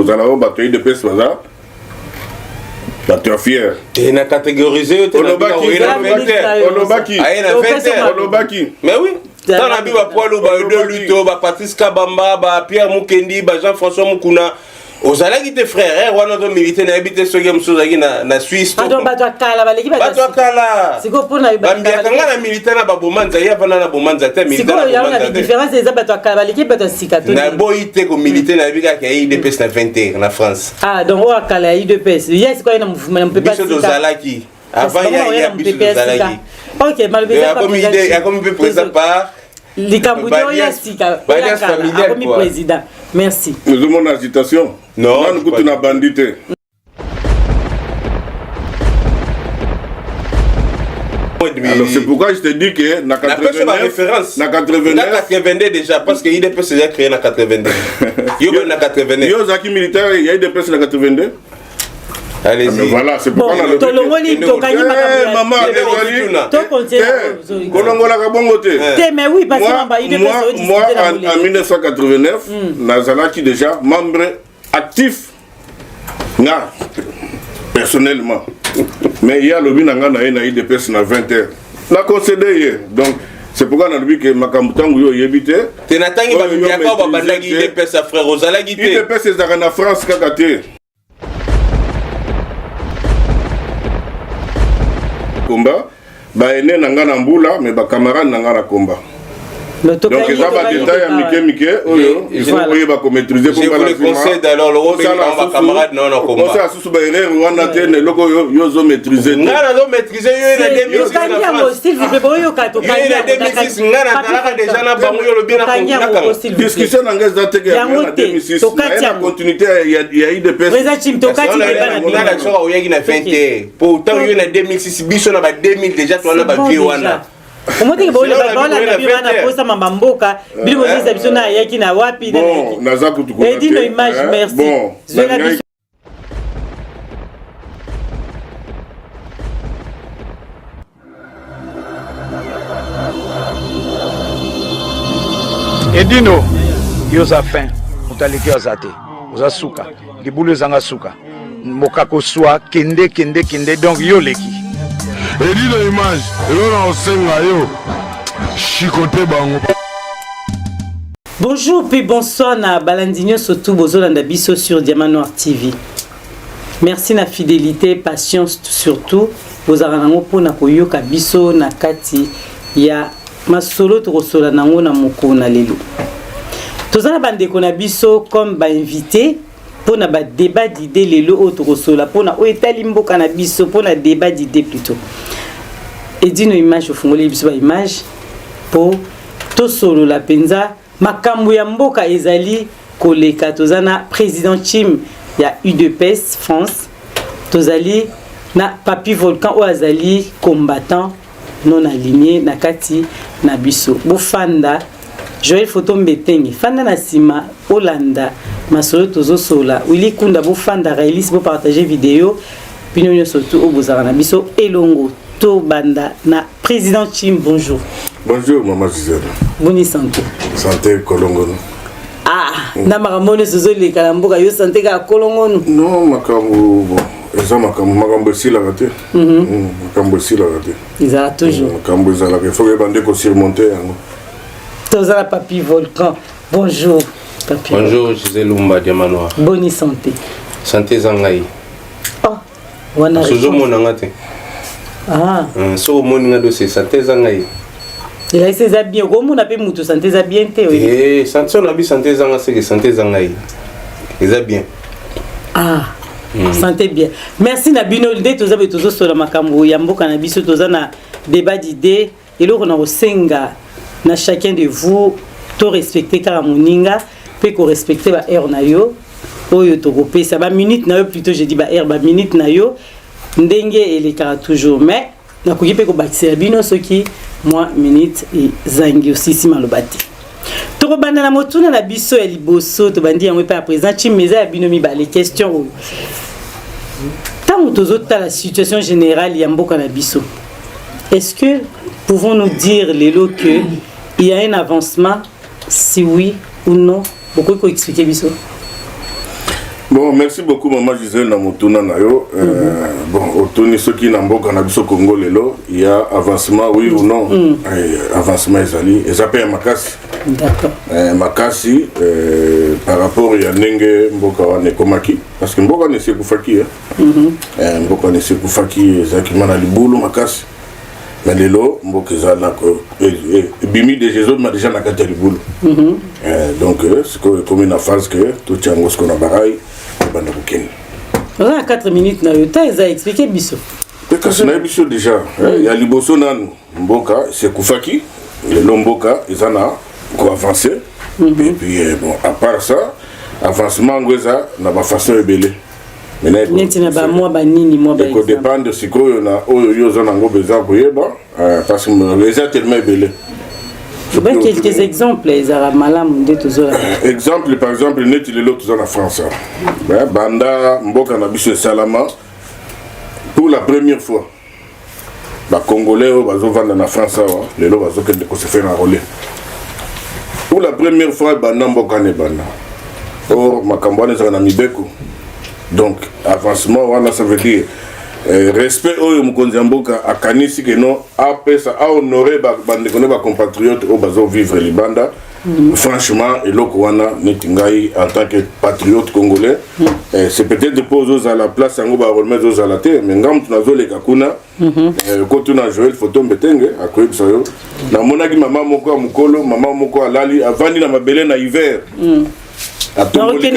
bozala o bato de pes baza bato fier et na catégorisé olobaki mais oui dans la bible poids de luto ba Patrice Kabamba ba Pierre Mukendi ba Jean-François Mukuna ozalaki te frère wana do militaire na habité so game so zaki na Suisse to bato akala baleki bato akala siko pona bambia kanga na militaire na babomanza ya bana na bomanza te militaire siko ya na différence eza bato akala baleki bato sika to na boite ko militaire na bika ka IDPS na 20 na France donc o akala IDPS yes ko ina mouvement na mpeka biso dozalaki avant ya biso dozalaki OK malheureusement comme il peut présenter par likambudio ya sika comme président merci nous avons une agitation non nous avons une bandité alors c'est pourquoi je te dis que na 89 na 82 déjà parce que IDPS déjà créé na 82 yo na 89 yo zaki militaire il y a IDPS na 82 allez-y voilà c'est pourquoi on a le tolongoli tokani maman kolongola ka bongo te mais oui parce que moi en 1989 nazalaki déjà membre actif nga personnellement mais il y a le binanga na IDPS na 20 heures na concédé donc c'est pourquoi on a dit que makambutangu yo yebité tenatangi ba bibia ka ba bandaki IDPS à frère Ozalaki te IDPS ezaka na France kaka te combat ba ene nanga na mbula mais ba camarade nanga na combat donc ils ont pas détail à Mickey oyo il faut oyeba ko maîtriser pour la je vous conseille alors le rôle de camarade non combat on sait sous ba erreur wana te ne loko yo zo maîtriser ngana zo maîtriser yo na 2006 na France s'il vous plaît boyo ka to kanya 2006 ngana talaka déjà na bango yo lo bien na discussion na ngeza te que na 2006 na continuité il y a eu des personnes président Chim to kati na la choka oyaki na 20 pourtant yo na 2006 biso na ba 2000 déjà to na ba vieux wana Omote ke bole ba na biwa na posa mama mboka bilo bonisa biso na yaki na wapi na bon naza kutu ko et no image merci bon Edino yoza fin utaliki ozate uzasuka libulu zanga suka mokako swa kende donc yo leki Edino image elona osenga yo chikote bango. Bonjour puis bonsoir na balandinyo surtout bozolanda biso sur Diamant Noir TV. Merci na fidélité, patience surtout bozaranango pona koyoka biso na kati ya masolo tokosola nango na moko na lelo. Tozana bandeko na biso comme ba invité pona ba débat d'idées lelo otokosola pona o etali mboka na biso pona débat d'idées plutôt. Edino image ofungoli biso ba image po tosolo la penza makambo ya mboka ezali koleka tozana président Chim ya UDPS France tozali na Papi Volcan o azali combattant non aligné na kati na biso bofanda Joël Photo Mbetenge fanda na sima Olanda masolo tozosola Willy Kunda bofanda réalise bo partager vidéo pinonyo surtout o bozara na biso elongo to banda na président Chim. Bonjour. Bonjour maman Gisèle. Bonne santé. Santé kolongono. Ah, na makambo sozo le kalamboka yo santé ka kolongono. Non makambo bon, eza makambo sila raté. Makambo sila raté. Ils a toujours. Makambo sila raté. Faut que bande ko surmonter yango. Tozala Papi Volcan. Bonjour Papi. Bonjour Gisèle Lumba Diamant Noir. Bonne santé. Santé zangai. Oh, wana. Sozo monanga te. Ah. So moninga dossier santé zangai. Il a essayé bien. Comment on appelle mutu santé za bien te? Eh, santé on a bien santé zanga c'est que santé zangai. Ils bien. Ah. Santé bien. Merci na bino l'idée toza betozo sola makambo ya mboka na biso toza na débat d'idées et là on a osenga na chacun de vous to respecter kara moninga pe ko respecter ba heure na yo oyo to kopesa ba minute na yo plutôt je dis ba heure ba minute na yo ndenge ele kara toujours mais na ko kipe ko bakisa bino soki moi minute et zangi aussi si malobati to ko banda na motuna na biso ya liboso to bandi yango pe à présent chimeza ya bino mi ba les questions tant que la situation générale ya mboka na biso. Est-ce que pouvons-nous dire Lélo que il y a un avancement, si oui ou non? Pourquoi faut expliquer biso? Bon, merci beaucoup Maman Gisèle Namotuna Nayo. Bon, autour ceux qui n'ont pas au Congo lelo, il y a avancement oui ou non. Avancement ezali, et ça paye makasi. D'accord. Makasi par rapport à Nenge Mboka wane komaki parce que Mboka ne se kufaki Mboka ne se kufaki zaki mana libulu makasi. Mais lelo Mboka ezala ko bimi de Jésus m'a déjà na kata libulu. Donc c'est comme une phase que tout tchango ce qu'on a baraille. On a 4 minutes na yota ils a expliqué biso. Parce que na biso déjà, il y a liboso nan Mboka, c'est Kufaki, le Mboka, ils en a quoi avancer. Et puis bon, à part ça, avancement ngoza na ba façon ebele. Neti na ba moi ba nini moi ba. Ça dépend de ce que na yo zona ngo besoin koyeba parce que les a tellement ebele. Quelques exemples, ils ont malam de tous exemple par exemple net les autres en France. Banda Mboka na biso Salama pour la première fois. Ba Congolais bazo vendre na France les lots bazo que de se faire enrôler. Pour la première fois Banda Mboka ne Banda. Or makambwana za na mibeko. Donc avancement wana ça veut dire respect au mukonzi mboka akanisi que non apesa a honorer bande connaît ba compatriotes au bazo vivre libanda. Franchement eloko wana netingai en tant que patriote congolais c'est peut-être de poser à la place ngo ba remettre aux ala terre mais ngam tunazo le kakuna quand on a Joël photo mbetenge akoyebisa yo na monaki mama moko mukolo mama moko alali avandi na mabele na hiver atomboli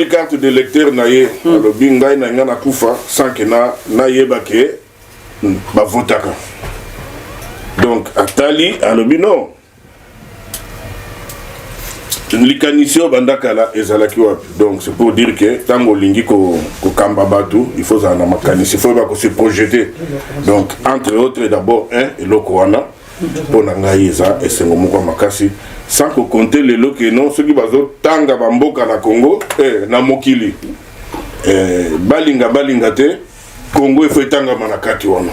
carte de lecteur na ye alobi ngai na nga na kufa sans que na yeba ke bavotaka donc atali alobi non likanisio bandakala ezalaki wapi donc c'est pour dire que tango lingi ko kamba batu il faut ça na makanisi il faut pas se projeter donc entre autres d'abord et lokoana pour ngai eza esengo moko makasi sans que compter les lots que non ceux qui bazo tanga bamboka na Congo na mokili balinga te Congo il faut tanga manakati wana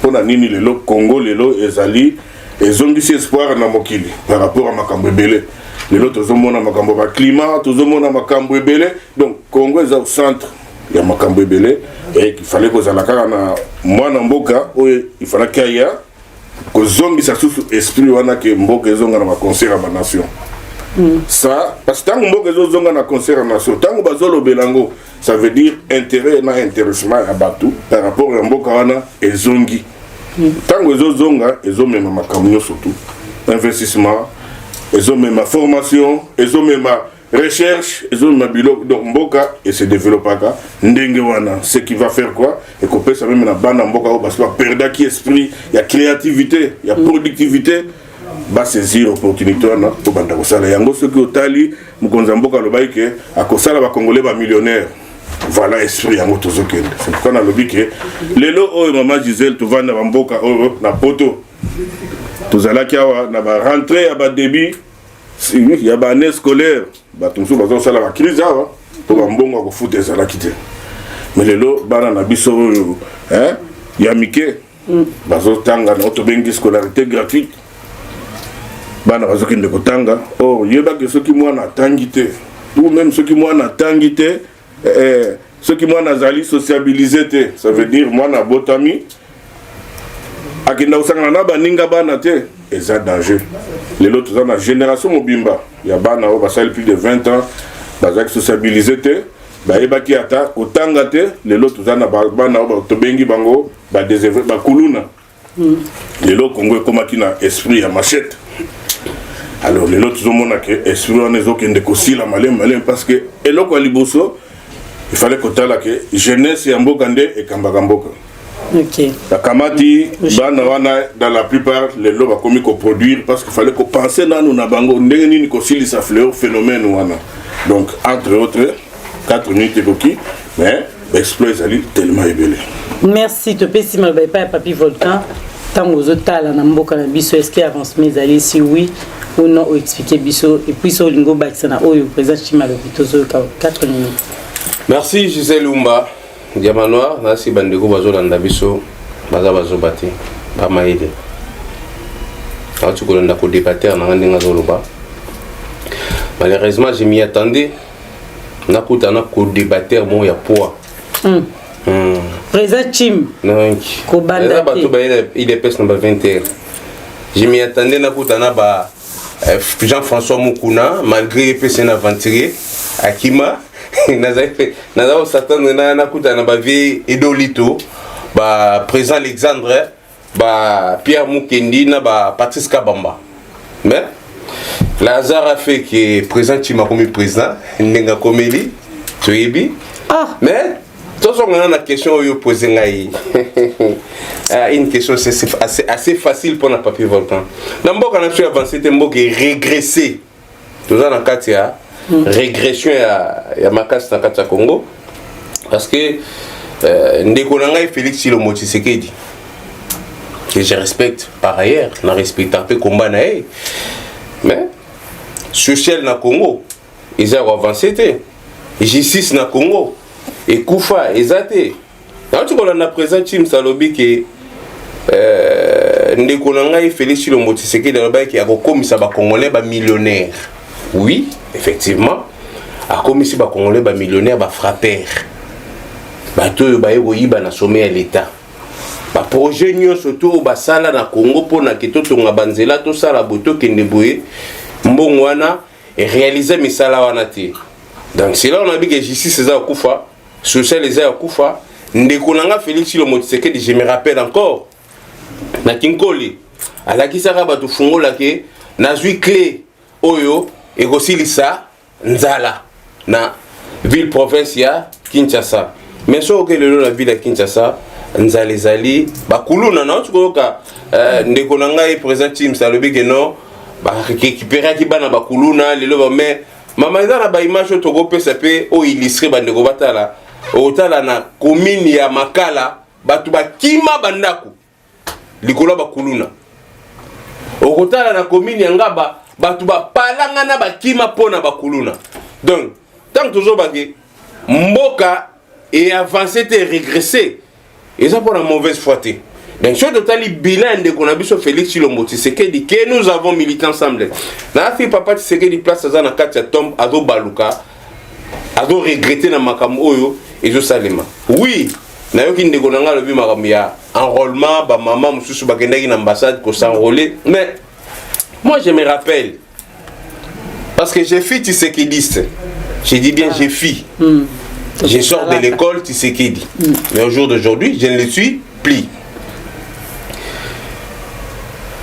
pour na nini le lot Congo le lot ezali ezongisi espoir na mokili par rapport à makambo ebele les autres zomona makambo ba climat tozomona makambo ebele donc Congo est au centre ya makambo ebele et qu'il fallait que zalaka na mwana mboka il fallait qu'il y a que zombi ça sous esprit wana que mboka ezonga na concert à la nation ça parce que tant mboka ezonga na concert à la nation tant bazolo belango ça veut dire intérêt na intéressement à batu par rapport à mboka wana ezongi tant ezonga ezomema makamyo surtout investissement ezomema formation ezomema recherche ezomema bilo donc mboka et se développer ndenge wana ce qui va faire quoi et qu'on ça même na banda mboka au parce que perdre qui esprit il y a créativité il y a productivité ba saisir opportunité wana to banda ko sala yango ce que otali mukonza mboka lo baike akosala ba congolais ba millionnaire voilà esprit yango tozokende c'est pourquoi na lobi que lelo o Maman Gisèle to vanda ba mboka o na poto tozalaki awa na ba rentrée ya ba débit il y a ba année scolaire ba tumsu bazo sala ba crise awa to ba mbongo ko foot ezalaki te mais lelo bana na biso ya mike bazo tanga na to bengi scolarité gratuite bana bazo kende ko tanga yeba ke soki mwana tangi te ou même soki mwana tangi te soki mwana zali sociabiliser te ça veut dire mwana botami akenda usanga na baninga bana te eza danger les autres dans la génération mobimba ya bana o basali plus de 20 ans bazaki sociabiliser te bayebaki ata otanga te les autres dans bana o to bengi bango ba désœuvrer ba kuluna les autres Congo komaki na esprit ya machette alors les autres zomona que esprit on ezo kende kosila malem parce que eloko aliboso il fallait que tala que jeunesse ya mboka nde e kambaka mboka. OK. La kamati bana wana dans la plupart les lots va commis ko produire parce qu'il fallait qu'on penser na nous na bango ndenge nini ko sili sa fleur phénomène wana. Donc entre autres 4 minutes koki mais exploit ali tellement ébélé. Merci te pesi malba pa papi volcan tango zotala na mboka na biso est-ce qu'il avance mes allez si oui ou non ou expliquer biso et puis so lingo bakisana oyo président Chimalo bitozo 4 minutes. Merci Gisèle Lumba. Diamant Noir, nasi bandeko bazolanda biso bazobati ba maide. Tu kolanda ko débattre na ndinga zoloba. Malheureusement, je m'y attendais nakuta na co-débatteur mo ya poids Présent Chim donc il est pèse number 21. Je m'y attendais nakuta na ba Jean-François Mukuna malgré pèse na aventurier Akima naza s'attendre na kuta na ba vie Edolito ba présent Alexandre ba Pierre Mukendi na ba Patrice Kabamba mais Lazare a fait que présent Chima comme président ndenga komeli toyebi mais tout ça on a la question yo poser ngai une question c'est assez facile pour na papier volcan na mboka na tu avancer te mboka régresser tout ça na katia régression ya makasi na kati ya Congo parce que ndeko na ngai Félix Tshilombo Tshisekedi que je respecte par ailleurs na respecte un peu combat na mais social na Congo ils ont avancé té justice na Congo et Koufa ezate na tu kola na présent Chim Salobi que ndeko na ngai Félix Tshilombo Tshisekedi na ba ki akokomisa ba congolais ba millionnaires. Oui, effectivement, a commis si ba congolais ba millionnaire ba frappeur. Ba to ba yebo yiba na sommet à l'état. Ba projet nyo surtout ba sala na Congo pona kitoto nga banzela to sala boto kende boye mbongo wana et réaliser misala wana te. Donc c'est là on a dit que justice eza kufa, social eza kufa, ndeko nanga Félix Tshilombo Tshisekedi je me rappelle encore na Kinkoli alakisaka ba to fungola ke nazui clé oyo et aussi lisa nzala na ville province ya Kinshasa mais so que le la ville ya Kinshasa nzala ezali bakuluna na tu koka ndeko na ngai présent Chim Salobi que non ba récupérer ki bana bakuluna lelo mais mama eza na ba image to go PCP o illustré bandeko batala otala na commune ya Makala batu bakima bandako likolo bakuluna okotala na commune ya Ngaba batu ba palanga na bakima pona bakuluna donc tant toujours baki mboka et avancer et régresser et ça pour la mauvaise foi té donc sur total bilan de qu'on a biso Félix Tshilombo Tshisekedi que nous avons milité ensemble na fi papa Tshisekedi place za na kati ya tombe ado baluka ado regretter na makambo oyo ezo salema oui na yoki ndeko na nga lobi makambo ya enrôlement ba maman mususu bakendaki na ambassade ko s'enrôler mais moi je me rappelle parce que j'ai fait Tshisekidiste. J'ai dit bien j'ai fait. Je sors de l'école Tshisekedi. Mais au jour d'aujourd'hui, je ne le suis plus.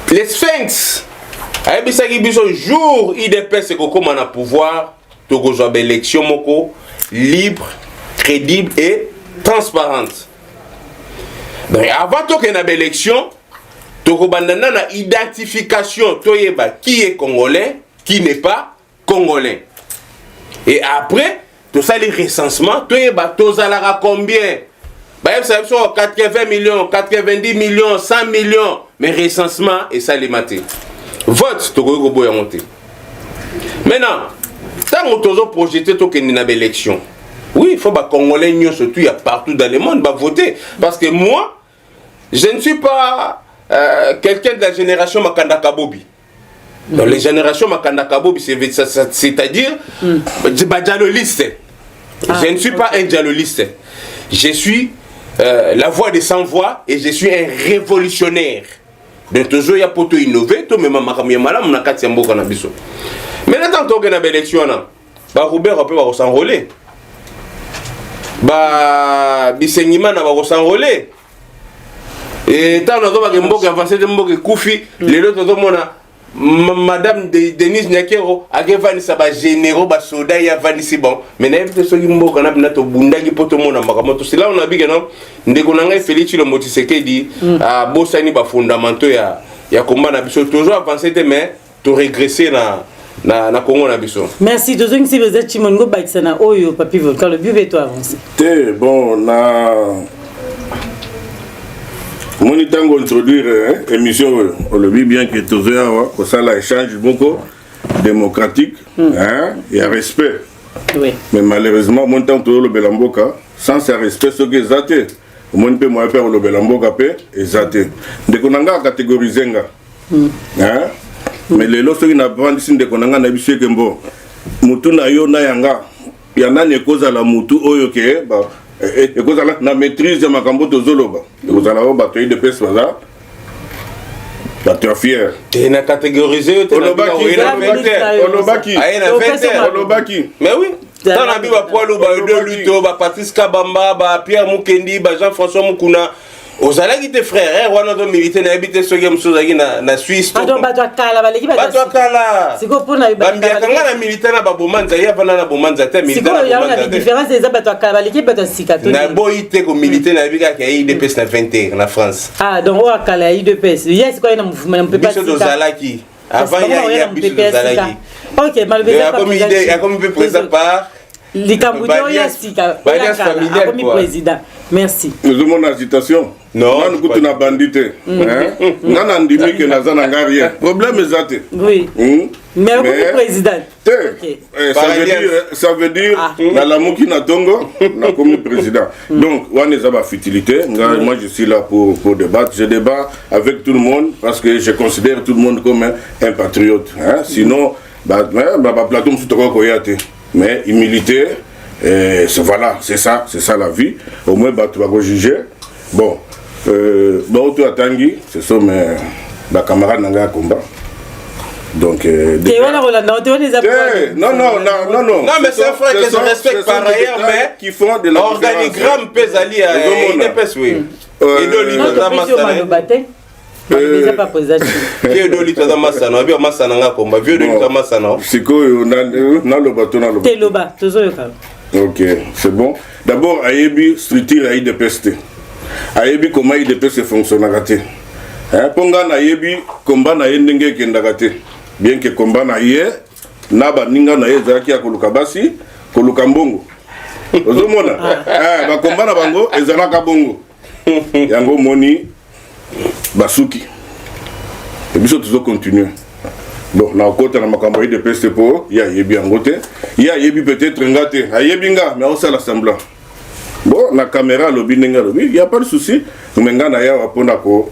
Les Sphinx, jour IDPS comme on a pouvoir, tu as une élection libre, crédible et transparente. Donc avant qu'il y ait une élection, tu as une identification qui est congolais, qui n'est pas congolais. Et après, tout ça, les recensements, tu as combien? 80 millions, 90 millions, 100 millions, mais recensement, et ça les maté. Vote, tu as monter. Maintenant, tant que tu as projeté une élection, oui, il faut que les Congolais, surtout partout dans le monde, voter. Parce que moi, je ne suis pas quelqu'un de la génération Makanda Kabobi. Dans les générations Makanda Kabobi, c'est-à-dire dialoliste. Je ne suis pas un dialoliste. Je suis la voix des sans-voix et je suis un révolutionnaire. Donc toujours il y a pour tout innover, tout même makamia malam na kati mboka na biso. Mais là tant que na élection ba Robert peut va s'enrôler. Ba Bisenyima na va s'enrôler. Et tant on a mboka avancer de mboka kufi, les autres mona Madame Denise Nyakero a gagné sa généraux ba soda ya vanisi bon mais na évité so mboka na binato bundagi poto mona makamoto c'est là on a bien non ndeko nanga Félix Tshilombo Tshisekedi a bosani ba fondamentaux ya combat na biso toujours avancer mais to régresser na Congo na biso. Merci toujours ngi sibe Chimongo Baixana oyo papi volcan le but to avancer. Té bon na mon itango introduire émission on le dit bien que toujours ça la échange beaucoup démocratique et à respect. Oui. Mais malheureusement mon temps tout le belamboka sans ce respect ce que zaté mon peut moi faire le belamboka pe et zaté de konanga catégoriser nga mais les lorsque na brandi sin de konanga na biso que bon mutuna yo na yanga il y en a cause à la mutu oyo ke ba et cause à la maîtrise de makambo tozoloba cause à la ba to de pesa za ba tu es fier tu na catégorisé tu olobaki mais oui dans la bible poilu ba de luto ba Patrice Kabamba ba Pierre Mukendi ba Jean-François Mukuna ozalaki te frère wana to militaire na habité soki msozaki na Suisse to bato akala baleki bato akala siko pona bambiaka nga na militaire na babomanza ya vana na bomanza te militaire siko ya na différence eza bato akala baleki bato sika to na boyi te ko militaire na bika ka IDPS na 20 na France donc o akala IDPS yes ko ina mouvement na pepa biso dozalaki avant ya biso dozalaki OK malgré ça comme président par likambo ya sika comme président merci nous avons une agitation non nous avons une bandité on a ndimi que naza na rien problème ezate oui mais comme président ça veut dire na la muki na tongo na comme président donc on est à futilité moi je suis là pour débattre je débat avec tout le monde parce que je considère tout le monde comme un patriote sinon plateau tout ko koyate mais humilité voilà c'est ça la vie au moins tu vas juger bon tu attends ce sont mes camarades nanga combat donc non mais c'est vrai que je respecte par ailleurs mais qui font de la organigramme pesali à IDPS oui et déjà pas présent vieux de l'État dans Massana bien Massana nga komba vieux de l'État Massana siko na lo bateau na lo teloba tozoyoka OK c'est bon d'abord ayebi structure IDPS ayebi comment IDPS fonctionne te ponga na yebi komba na ndenge kendaka te bien que komba na ye na ba ninga na ye zaki ya koluka basi koluka mbongo ozomona ba komba na bango ezalaka bongo yango moni basuki et biso toujours continuer bon na kota na makambo de PST po ya yebi angote ya yebi peut-être ngate ayebi nga mais on sala semblant bon la caméra lobi nenga lobi y a pas de souci menga na ya wapona ko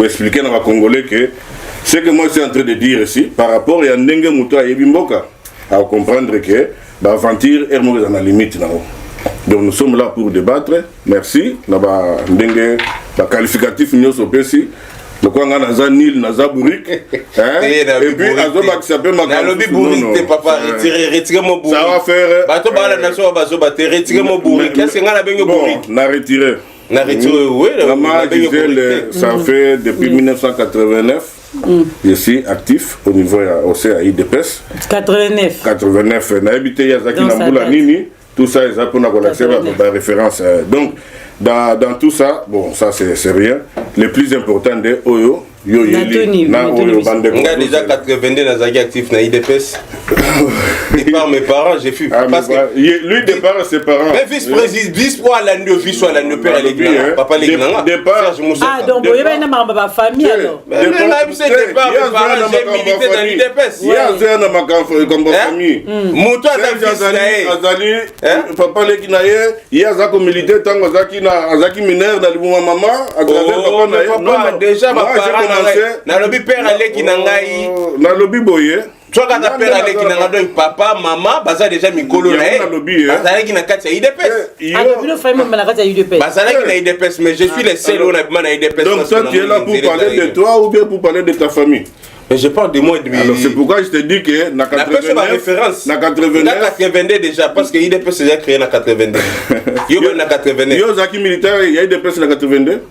expliquer na ba congolais que ce que moi je suis en train de dire ici par rapport à ndenge muto ayebi mboka à comprendre que ba aventure est mauvaise à la limite na donc nous sommes là pour débattre merci na ba ndenge ba qualificatif nyoso pesi le quoi ngana za nil na za burik et puis azoba qui s'appelle na lobby burik papa retirer mon burik ça va faire bato ba la nation ba zo ba retirer mon burik qu'est-ce que ngana bengo burik na retirer oui ça fait depuis 1989 je suis actif au niveau aussi IDPS 89 na habité Yazaki na Mbula Nini tout ça ils appellent la référence donc dans tout ça bon ça c'est rien le plus important de Oyo yo yeli na Oyo bande nga déjà 82 na zaki actif na IDPS et par mes parents j'ai fui parce que lui départ ses parents mais vice pour la vice soit la père l'église papa l'église départ donc il y a une maman famille alors départ j'ai milité dans l'IDPS il y a un makambo comme famille moto azali papa l'église na ye il y a zako milité tango zaki mineur na libuma maman à travers papa na ye non déjà ma parents na lobby père aleki na ngai na lobby boye toi quand ta père aleki na ngai donc papa maman baza déjà mikolo na ye bazalaki na kati ya IDPS le famille na kati ya IDPS bazalaki na IDPS mais je suis le seul on a na IDPS donc toi tu es là pour parler de toi ou bien pour parler de ta famille? Mais je parle de moi et de alors c'est pourquoi je te dis que na 89 na 82 déjà parce que IDPS déjà créé na 82 yo na 89 yo zaki militaire il y a IDPS na 82.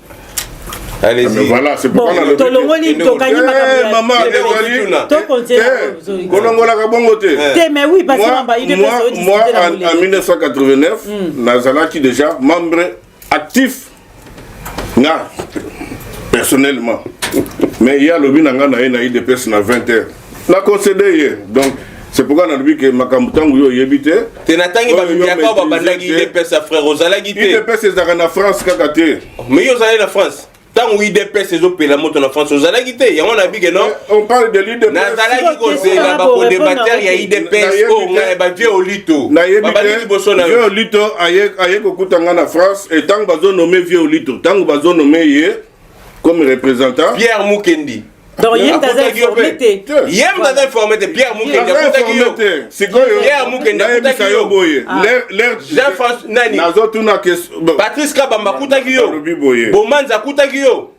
Allez-y. Voilà, c'est pourquoi on a le maman, mais oui, parce que moi, en 1989, Nazalaki déjà membre actif, personnellement. Mais il y a le binanga na IDPS na 20 heures. Na concédé, donc c'est pourquoi on a dit que Makambutangu yo yebite. Tenatangi ba biaka ba bandagi IDPS à frère Ozalaki te. IDPS c'est na France kakate. Mais yo zali na France. Tant où IDPS c'est au pays la moto en France Ozalaki te. Ya on a dit que non. On parle de l'IDPS. Na zalaki ko c'est là ba ko débattre il y a IDPS oh ba vieux au lito. Ba vieux au lito aye ko kutanga na France et tant bazo nommé vieux au lito. Tant bazo nommé comme représentant Pierre Mukendi. Donc yem taza informé te. Yem taza informé te Pierre Mukende akutaki yo. Sikoyo. Pierre Mukende akutaki yo. L'air Jean-François nani. Nazotuna question. Patrice Kabamba akutaki yo. Bomanza akutaki yo.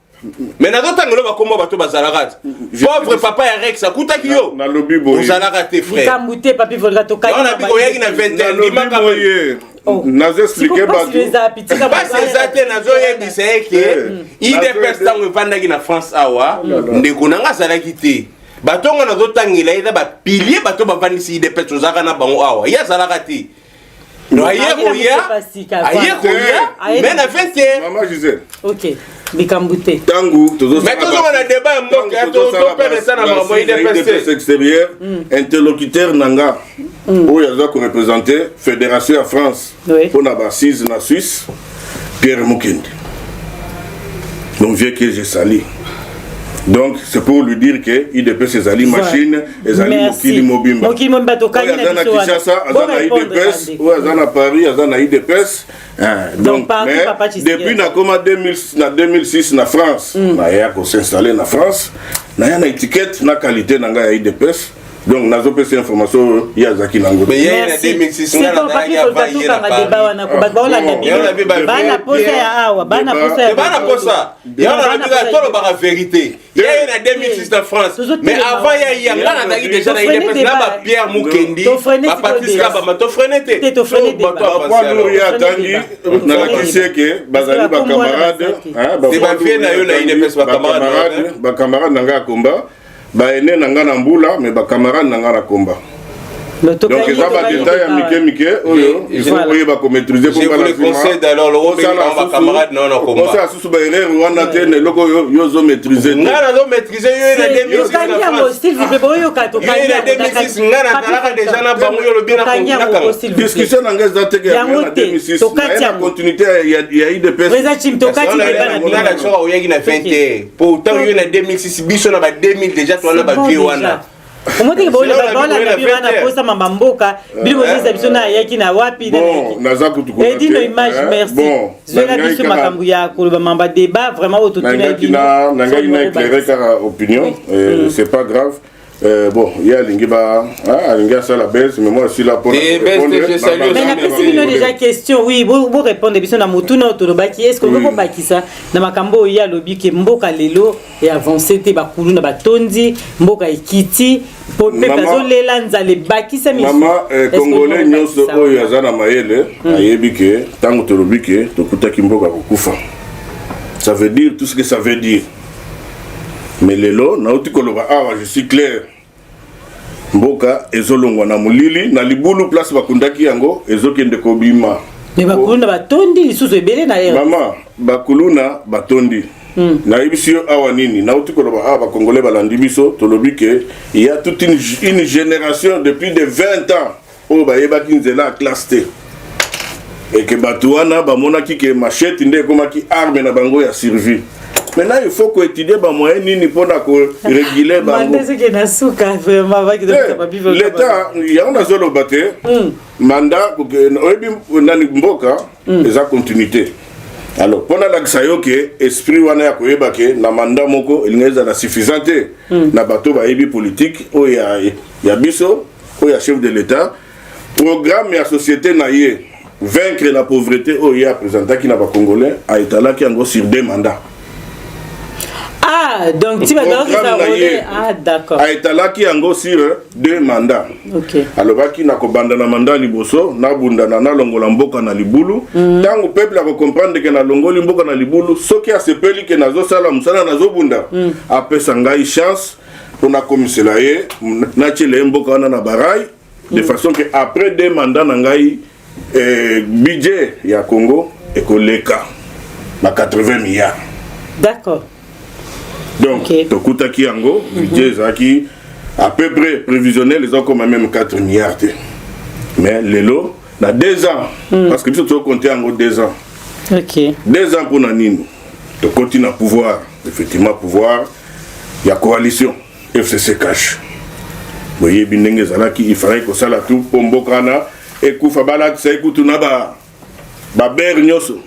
Mais nazotangelo bakomba bato bazalaka. Pauvre papa ya Rex akutaki yo. Na lobby boye. Ozalaka te frère. Kambuté papi volga to kaki. On a biko yaki na 21 dimaka boye. Nazo expliquer bato. Pas exacté nazo yebisa eke. IDPS tango vandaki na France awa. Ndeko nanga zalaki te. Batongo nazotangela eza ba pilier bato bavandisi IDPS ozaka na bango awa. Ya zalaka te. No aye koya. Mais na 21. Maman Gisèle. OK. Bikambuté. Tangu tozo. Mais tozo na débat mboka to pele sana mambo IDPS extérieur interlocuteur nanga. Où il y a ko représenter Fédération en France. Pour na assise na Suisse Pierre Mukende. Donc vieux que j'ai sali. Donc c'est pour lui dire que IDPS c'est ali machine et ali mokili mobimba. Mokili mobimba to kani na Kinshasa, azana IDPS ou azana Paris, azana IDPS. Donc depuis na comme 2006 na France, na ya ko s'installer na France, na ya na étiquette na qualité na nga ya IDPS. Donc nazo pesa information ya zaki nango. Mais il y a 2006 na débat wana ko bakola na bana posa ya awa bana posa ya na tolo ba vérité. Il y a na 2006 en France. Mais avant il y a ngana na déjà na IDPS na ba Pierre Mukendi, ba Patrice Kabamba to freneté. To freneté. Ba ya tangi na la kiseke bazali ba camarade, ba vie na yo na IDPS ba camarade nanga komba. Ba ene nanga na mbula mais ba camarade nanga na komba. Donc ils ont pas détail à Mickey oyo il faut oyer ba maîtriser pour la conseil alors le rôle ba camarade non komba. On sait sous ba erreur wana tene loko yo zo maîtriser. Ngana zo maîtriser yo na 2006 na France. S'il vous plaît boyo ka to kanya. 2006 ngana talaka déjà na bango yo le bien na discussion nanga za teke na 2006. Na continuité ya IDPS. Président Chim to kati na la choka oyaki na 20 pour tant yo na 2006 biso na ba 2000 déjà to na ba vie wana. Comment dire bon la biwa na posa mamboka bibo nisa biso na yaki na wapi na bon naza kutu ko et no image merci je la biso makambu ya ko mamba débat vraiment autotuna nanga ina éclairer car opinion c'est pas grave. Bon, il y a l'ingiba, l'ingiba ça la baisse, mais moi aussi là pour répondre. Mais la personne déjà question, oui, vous répondez, bisous na mutuna otolobaki, est-ce que vous pouvez baki ça, na makambo il y a lobby que mboka lelo et avancé te bakulu na batondi, mboka ikiti, pour pepazo lelanza le baki ça mi. Maman congolais nyonso oyo azana mayele, ayebi ke tango tolobi ke tokutaki mboka kokufa. Ça veut dire tout ce que ça veut dire. Mais lelo nauti koloba awa je suis clair mboka ezolongwa na mulili na libulu place bakundaki yango ezokende kobima mais bakuluna batondi lisusu ebele na yo mama bakuluna batondi na ibisio awa nini nauti koloba awa bakongolais balandi biso tolobi ke il y a toute une génération depuis de 20 ans o bayebaki nzela classe T et que batuana bamonaki ke machette nde komaki arme na bango ya survie. Maintenant, il faut qu'on étudie les moyens pour réguler. L'État, il y a un seul bâtiment. Mandat, les continuité. Alors, pendant que l'esprit na mandat moko, il y a suffisante. Na bateau politique, il y a biso, il y a chef de l'État. Programme et la société vaincre la pauvreté, il y a présenté qui n'a pas congolais, a été là qui a sur 2 mandats. Ah, donc tu vas dans ça rouler. Ah, d'accord. A été là qui a sur 2 mandats. OK. Alors qui n'a ko banda na mandat liboso, na bunda na longola mboka na libulu. Tant le peuple a comprendre que na longola mboka na libulu, ce qui a se peli que nazo sala musala nazo bunda. Après sangai chance pour na commissaire na chele mboka na barai de façon que après 2 mandats nangai budget ya Congo et koleka na 80 milliards. D'accord. Donc, Tokutaki Ango, budget Zaki, à peu près prévisionnel, ils ont quand même 4 milliards. Mais les lots, dans 2 ans, parce que nous compter en 2 ans. Ok. 2 ans pour Nanine, de continuer à pouvoir, effectivement, pouvoir, il y a coalition, FCC Cash. Vous voyez, il fallait que ça la tout, Pombokana, et Koufa Balak, ça écoute, Naba, Baber Nyoso.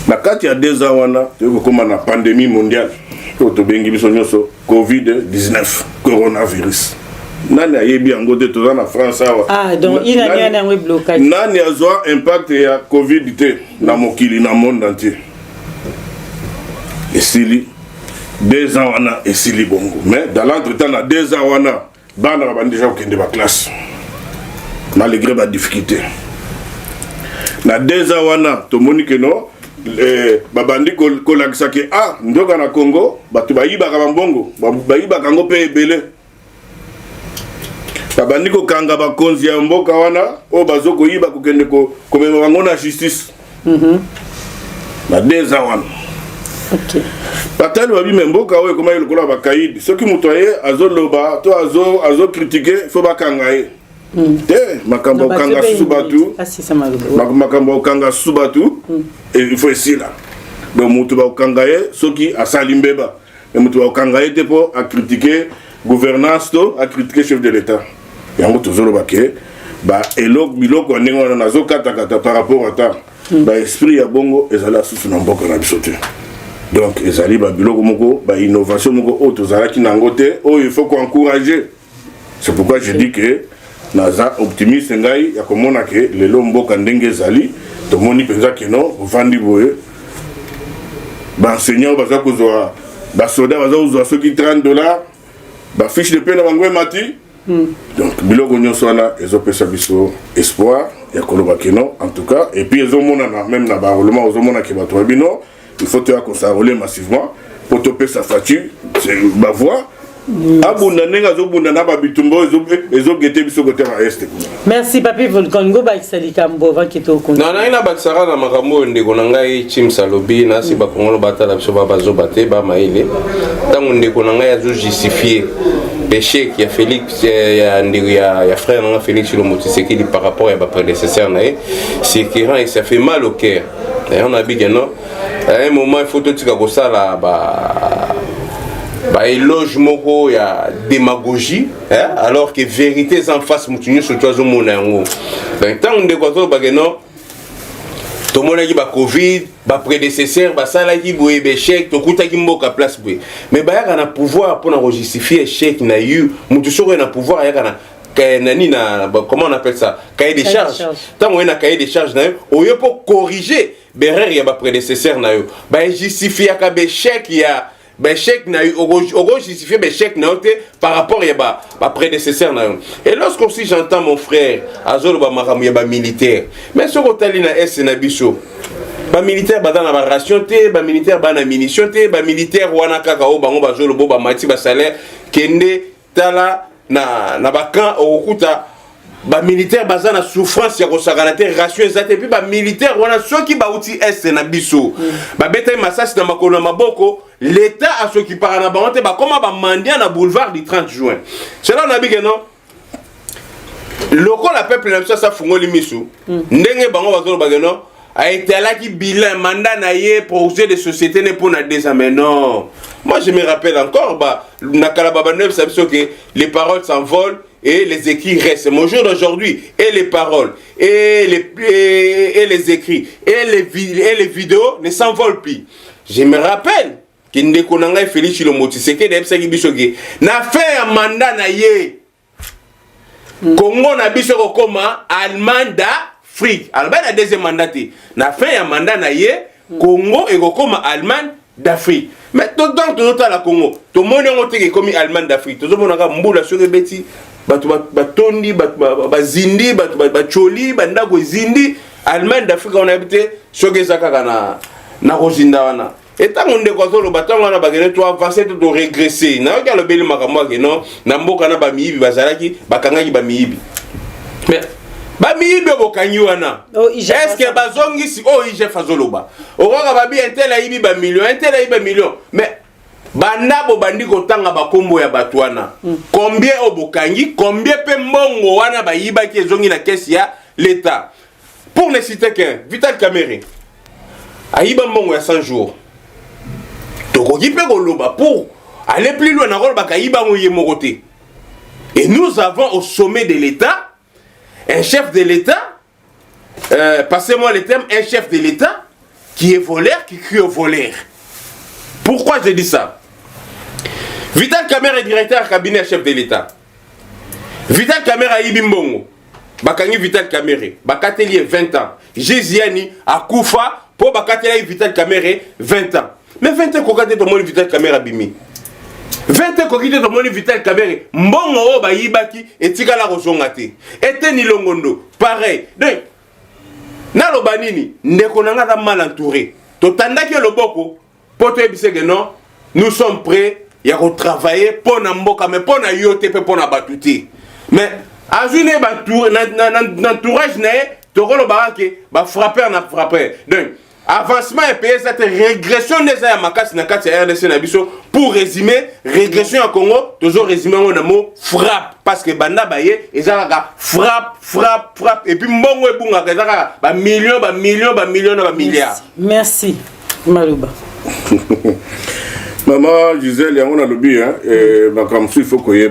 Na kati ya 2 ans wana tokoma na pandémie mondiale to bengi biso nyonso COVID-19 coronavirus. Nani ayebi yango te toza na France awa. Ah donc il a rien dans le blocage. Nani azwa impact ya Covid te na mokili na monde entier. Esili 2 ans wana esili bongo. Mais dans l'entretemps na 2 ans wana bana ba déjà okende ba classe. Malgré ba difficulté. Na 2 ans wana to moni que non babandi kolakisa ke ndoka na Congo batu bayibaka bambongo bayibaka ngo pe ebele. Babandi ko kanga bakonzi ya mboka wana o bazoko yiba kokende ko komema bango na justice. Na 2 ans wana. OK. Batali babi mboka oyo koma yolokola bakaidi. Soki muto ye azoloba to azo critiquer faut bakanga ye. Makambo kanga subatu. Makambo kanga subatu et il faut essayer là. Donc muto ba kanga ye soki asali mbeba. Mais muto ba kanga ye te po a critiquer gouvernance to a critiquer chef de l'état. Yango tozolo baké ba elok biloko ndenge na zo kata par rapport à ta ba esprit ya bongo ezala susu na mboka na biso te. Donc ezali ba biloko moko ba innovation moko o tozala ki nango te o il faut encourager. C'est pourquoi je dis que naza optimiste ngai ya komona ke lelo mboka ndenge ezali to moni penza ke non vandi boye ba enseignant baza kozwa ba soda baza kozwa soki $30 ba fiche de paie na bango mati. Donc biloko nyonso wana ezopesa biso espoir ya koloba ke non en tout cas et puis ezomona même na ba roulement ozomona ke bato bino il faut te consacrer massivement pour te payer sa facture c'est ba voix abunda nenga zobunda na babitumbo ezogete biso côté na est. Merci papi Volcongo ba isalika mbova kito kongo na ina baksara na makambo ndeko na ngai Chim Salobi na si bakongolo batala biso bazo bate ba maile tango ndeko na ngai azo justifier péché qui a Félix ya frère na Félix Tshisekedi par rapport à ba prédécesseur na c'est qui rend et ça fait mal au cœur. Et on a dit que non à un moment il faut tout tika ko sala ba éloge moko ya démagogie hein alors que vérité en face mutunyo sur toi zo mona yango. Donc tant ndeko to ba que non to mona ki ba Covid ba prédécesseur ba sala ki boye be chèque to kuta ki mboka place boye mais ba ya na pouvoir pour na justifier chèque na yu mutu soko na pouvoir ya kana nani na comment on appelle ça cahier des charges tant on a cahier des charges na au lieu pour corriger berrer ya ba prédécesseur na yo ba justifier ka be chèque ya ba chèque na yo au justifier be chèque na yote par rapport ya ba prédécesseur na yo. Et lorsque aussi j'entends mon frère azolo ba makamu ya ba militaire mais soko tali na S na biso ba militaire ba dans la ration te ba militaire ba na munition te ba militaire wana kaka o bango ba zolo bo ba mati ba salaire kende tala na bakan okuta ba militaire baza na souffrance ya kosakana te ration ezate puis ba militaire wana soki ba uti est na biso ba beta masasi na makolo na maboko l'état a soki para na bango te ba koma ba mandia na boulevard du 30 juin cela na bige non lokola peuple na biso sa fungoli misu ndenge bango bazolo bageno a été là qui bilan mandat na yé projet de société ne pour na déjà mais non moi je me rappelle encore na kalababa neuf ça que les paroles s'envolent et les écrits restent mon jour d'aujourd'hui et les paroles et les écrits et les vidéos ne s'envolent plus. Je me rappelle que ndeko na ngai Félix Tshisekedi ebisa ki biso ke na fait un mandat na yé Congo na biso kokoma Allemagne d'Afrique. Allemagne a deuxième mandat. Na fait un mandat na yé Congo et kokoma Allemagne d'Afrique. Mais tout dans tout la Congo. Tout le monde est comme Allemagne d'Afrique. Tout le monde a mboula sur les bêtis. Batondi, bazindi, bacholi, bandako zindi. Allemagne d'Afrique on a habité sur les akaka na rozinda wana. Et tant on découvre le bâton on a bagné toi avancer de régresser. Na ka le beli makamwa ke non na mboka na ba miyibi bazalaki bakangaki ba miyibi. Mais ba miyibi bokanyi wana. Est-ce que bazongisi IGF azoloba. Okoka babi intel ayibi ba million. Mais banda bo bandi kotanga bakombo ya batwana. Combien obokanyi, combien pe mbongo wana ba yibaki ezongi na caisse ya l'état. Pour ne citer qu'un, Vital Kamerhe. Ayiba mbongo ya 100 jours. Tokoki pe koloba pour aller plus loin na rôle bakayiba moye moroté. Et nous avons au sommet de l'état un chef de l'état passez-moi le terme un chef de l'état qui est voleur qui crie au voleur. Pourquoi je dis ça? Vital Kamerhe est directeur du cabinet chef de l'État. Vital Kamerhe a Ibimbongo. Bakangi Vital Kamerhe. Bakatelier 20 ans. Jéziani a Koufa pour Bakatelier Vital Kamerhe 20 ans. Mais 20 ans qu'on a été mon Vital Kamerhe Bimi. 20 ans qu'on a été mon Vital Kamerhe. Mbongo ba yibaki et tigala rosongate. Et Nilongondo. Pareil. Donc, Nalo Banini, Nekonanga da mal entouré. Totandaki Loboko. Poto ebise que non, nous sommes prêts à retravailler pour Namboka, mais pour na yote, pour na batuti. Mais, à une entourage, tu as le barake, bah frapper, na frapper. Donc, avancement et pays, cette régression des Ayamakas, na kati ya RDC Nabiso, pour résumer, régression en Congo, toujours résumer mon mot frappe. Parce que Banda Baye, et ça, frappe, et puis Mbongo et Bunga, bah milliards. Merci, Malouba. Maman Gisèle, on a le but, comme il faut qu'on y ait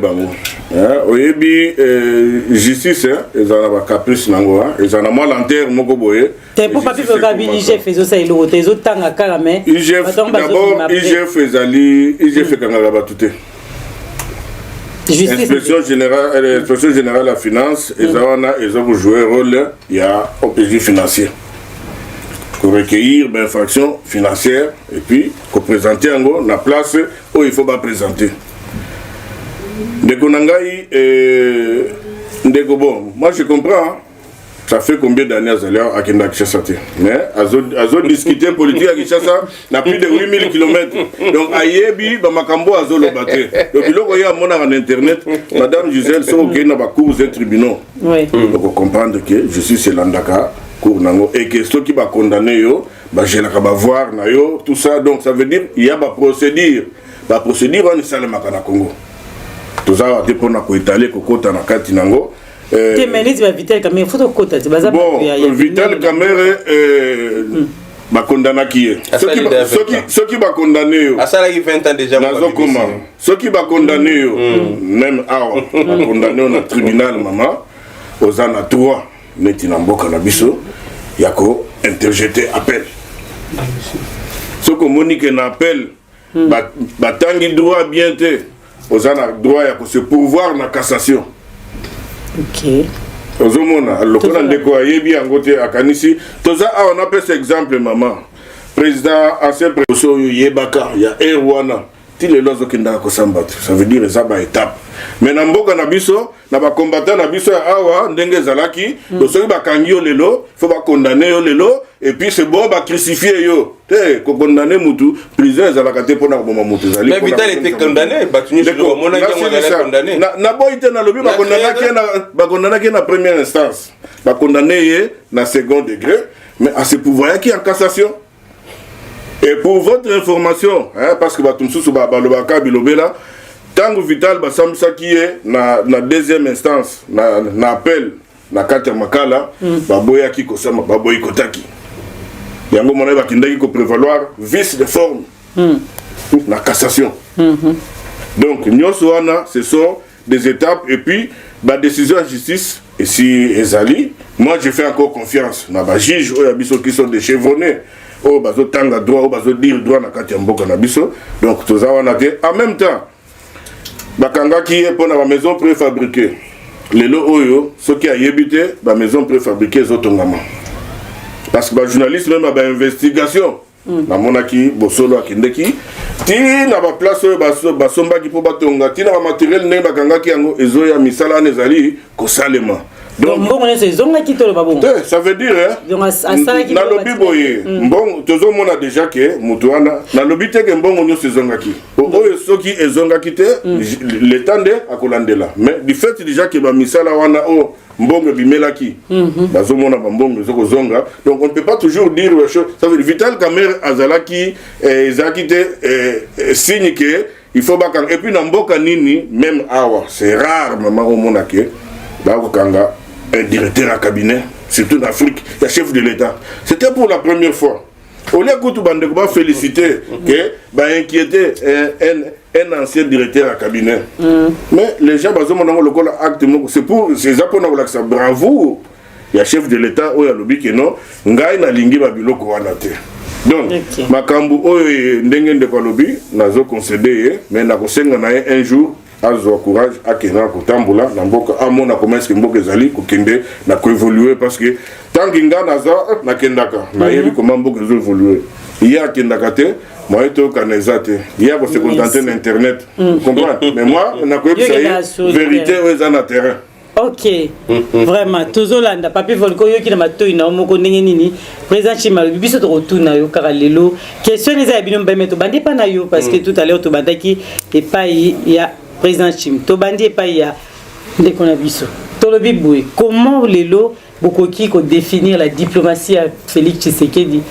oyebi justice, ils en ont caprice nango, ils en ont mal en terre moko boye. T'es pour papier pour cabine IGF faisait ça il aurait les autres temps à caramé. IGF d'abord IGF fait kangala batute. Inspection générale de la finance, ils ont joué rôle, il y a objectif financier. Pour recueillir l'infraction financière et puis pour présenter en gros la place où il faut pas présenter. Bon, moi je comprends, ça fait combien d'années à Kenda Kishasa, mais à discuter politique à Kishasa, n'a plus de 8000 km. Donc à Yebi, Bamakambo a Zolo Baté. Donc il y a mon en internet, Madame Gisèle, sont au Kenya cours et tribunaux. Donc comprendre que je suis chez Landaka. Et que ceux qui va condamner je vais voir tout ça. Donc ça veut dire qu'il y a une procédure. La procédure on est salé makana Congo. Tout ça dépend de l'étaler kokota na kati nango. Vital Kamerhe faut kota bon, Vital Kamerhe ba condamna qui est. Ceux qui va condamner ça il 20 ans déjà. Ceux qui va condamner même va condamner au tribunal maman aux ana 3 Netinamboka na biso yako interjeter appel. Ce que Monique n'appelle batangi droit bien te aux ana droit yako se pourvoir na cassation. OK. Ozomona lokona ndeko ayebi angote akanisi toza on appelle cet exemple maman. Président ancien président yebaka ya Erwana ti le lozo kinda ko sambatu. Ça veut dire ça ba étape. Mais na mboka na biso na ba combattant na biso awa ndenge zalaki to soki ba kangi yo lelo faut ba condamner yo lelo et puis c'est bon ba crucifier yo te ko condamner mutu prison zalaka te pona ko mutu zali. Mais Vital était condamné ba tuni sur mona ngi condamné na boite na lobi ba condamner ki na première instance ba condamner na second degré mais à ce pouvoir qui en cassation. Et pour votre information, parce que Batumsou Balobaka Bilobela, Tango Vital Basamsa qui est na deuxième instance, na appel, na Kata Makala, Baboya qui Kosama, Baboy Kotaki. Yango Mona Bakindaki ko prévaloir vice de forme, la cassation. Donc, Nyosouana, ce sont des étapes, et puis, la décision de justice, et si Ezali, moi je fais encore confiance, na juge qui sont des chevronnés. Oh bazo tanga droit oh bazo dire droit na kati ya mboka na biso donc toza wana te en même temps bakanga ki pour na maison préfabriquée lelo oyo soki ayebite ba maison préfabriquée zotongama parce que ba journaliste même ba investigation na monaki bosolo akindeki ti na ba place oyo basomba ki po batonga ti na ba matériel ne bakanga ki yango ezoya misala nezali kosalema. Donc, ça veut dire, na lobby boye, bon, tozo mona déjà que mutuana, na lobby te que bon on se zongaki. Oyo soki ezongaki te, le temps de akolandela. Mais du fait déjà que ba misala wana o mbongo bimelaki, bazo mona ba mbongo zoko zonga. Donc on ne peut pas toujours dire ça veut dire Vital Kamerhe azalaki ezaki te signe que il faut ba et puis na mboka nini même awa, c'est rare maman au monake. Ba kanga un directeur à cabinet, surtout en Afrique, le chef de l'État. C'était pour la première fois. Au lieu que tu vas féliciter, que inquiéter un ancien directeur à cabinet. Mais les gens, c'est pour ces Japonais qui bravo. Il y a chef de l'État, il y a le but que non, ngai na lingi ba biloko wana te. Donc, makambu oyo ndenge ndeko lobi nazo concéder mais nakosenga na un jour azo courage akena kotambula na mboka amona comment est-ce que mboka ezali kokende na koévoluer parce que tant que naza nakendaka na yebi comment mboka ezo évoluer ya kendaka te moi to kaneza te ya ko se contenter na internet comprendre mais moi na ko vérité aux na terrain. Ok, vraiment, tozolanda papi volko yo ki na matoi na moko ndenge nini président Chimalo biso to retourna yo karalelo question les abino mbemeto bandi pa na yo parce que tout à l'heure to bandaki et pas il y a président Chim to bandi pa il y a ndeko na biso to lobi boy comment lelo bokoki ko définir la diplomatie à Félix Tshisekedi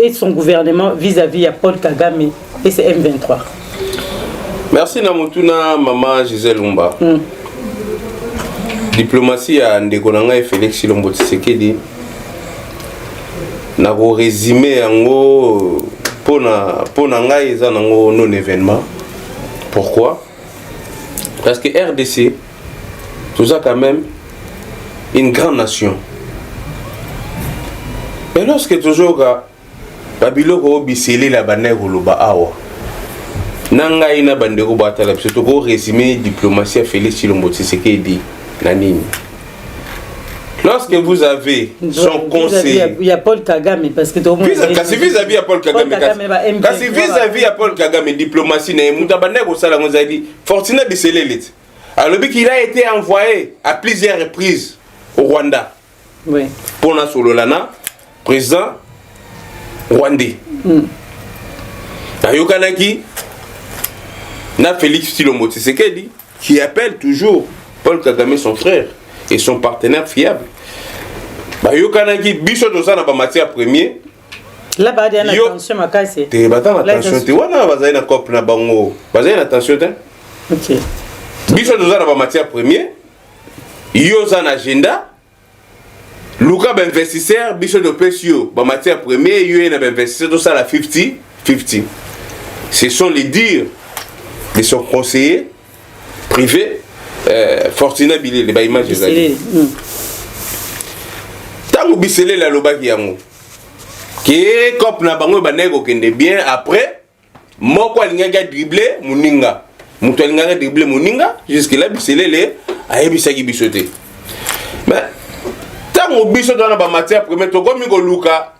et son gouvernement vis-à-vis à Paul Kagame et ses M23. Merci Namutuna maman Gisèle Lumba. Diplomatie à Ndekonanga et Félix Chilombo Tshisekedi na ko résumé yango pona ngai eza nango non événement. Pourquoi? Parce que RDC tout ça quand même une grande nation. Et lorsque toujours babiloko biseli la baneko loba awa nanga ina bandeko batala surtout ko résumé diplomatie à Félix Chilombo Tshisekedi. Lorsque vous avez son conseil, il y a Paul Kagame parce que tout le monde vis-à-vis à Paul Kagame, vis-à-vis à Paul Kagame, diplomatie, Fortuna Bisselé. Alors qu'il a été envoyé à plusieurs reprises au Rwanda. Oui. Pour la Sololana, président rwandais. Nayokanaki, na Félix Chilombo Tshisekedi qui appelle toujours Paul Kagame son frère et son partenaire fiable. Yokanaki biso doza na ba matière premier. Là ba dia na attention makasi. Te batana attention te wana bazai na cop na bango. Bazai na attention te. OK. Biso doza na ba matière premier. Yo za na agenda. Luka ba investisseur biso do pesio ba matière premier yo na ba investisseur do ça la 50-50. Ce sont les dires de son conseiller privé. Fortuna Bilele ba image ezali tango bisele la lobaki yango ke cop na bango banego kende bien après moko alingaka dribbler muninga muto alingaka dribbler muninga jusque là bisele le ayebisaki bisote mais tango biso dans ba matière première to komi ko luka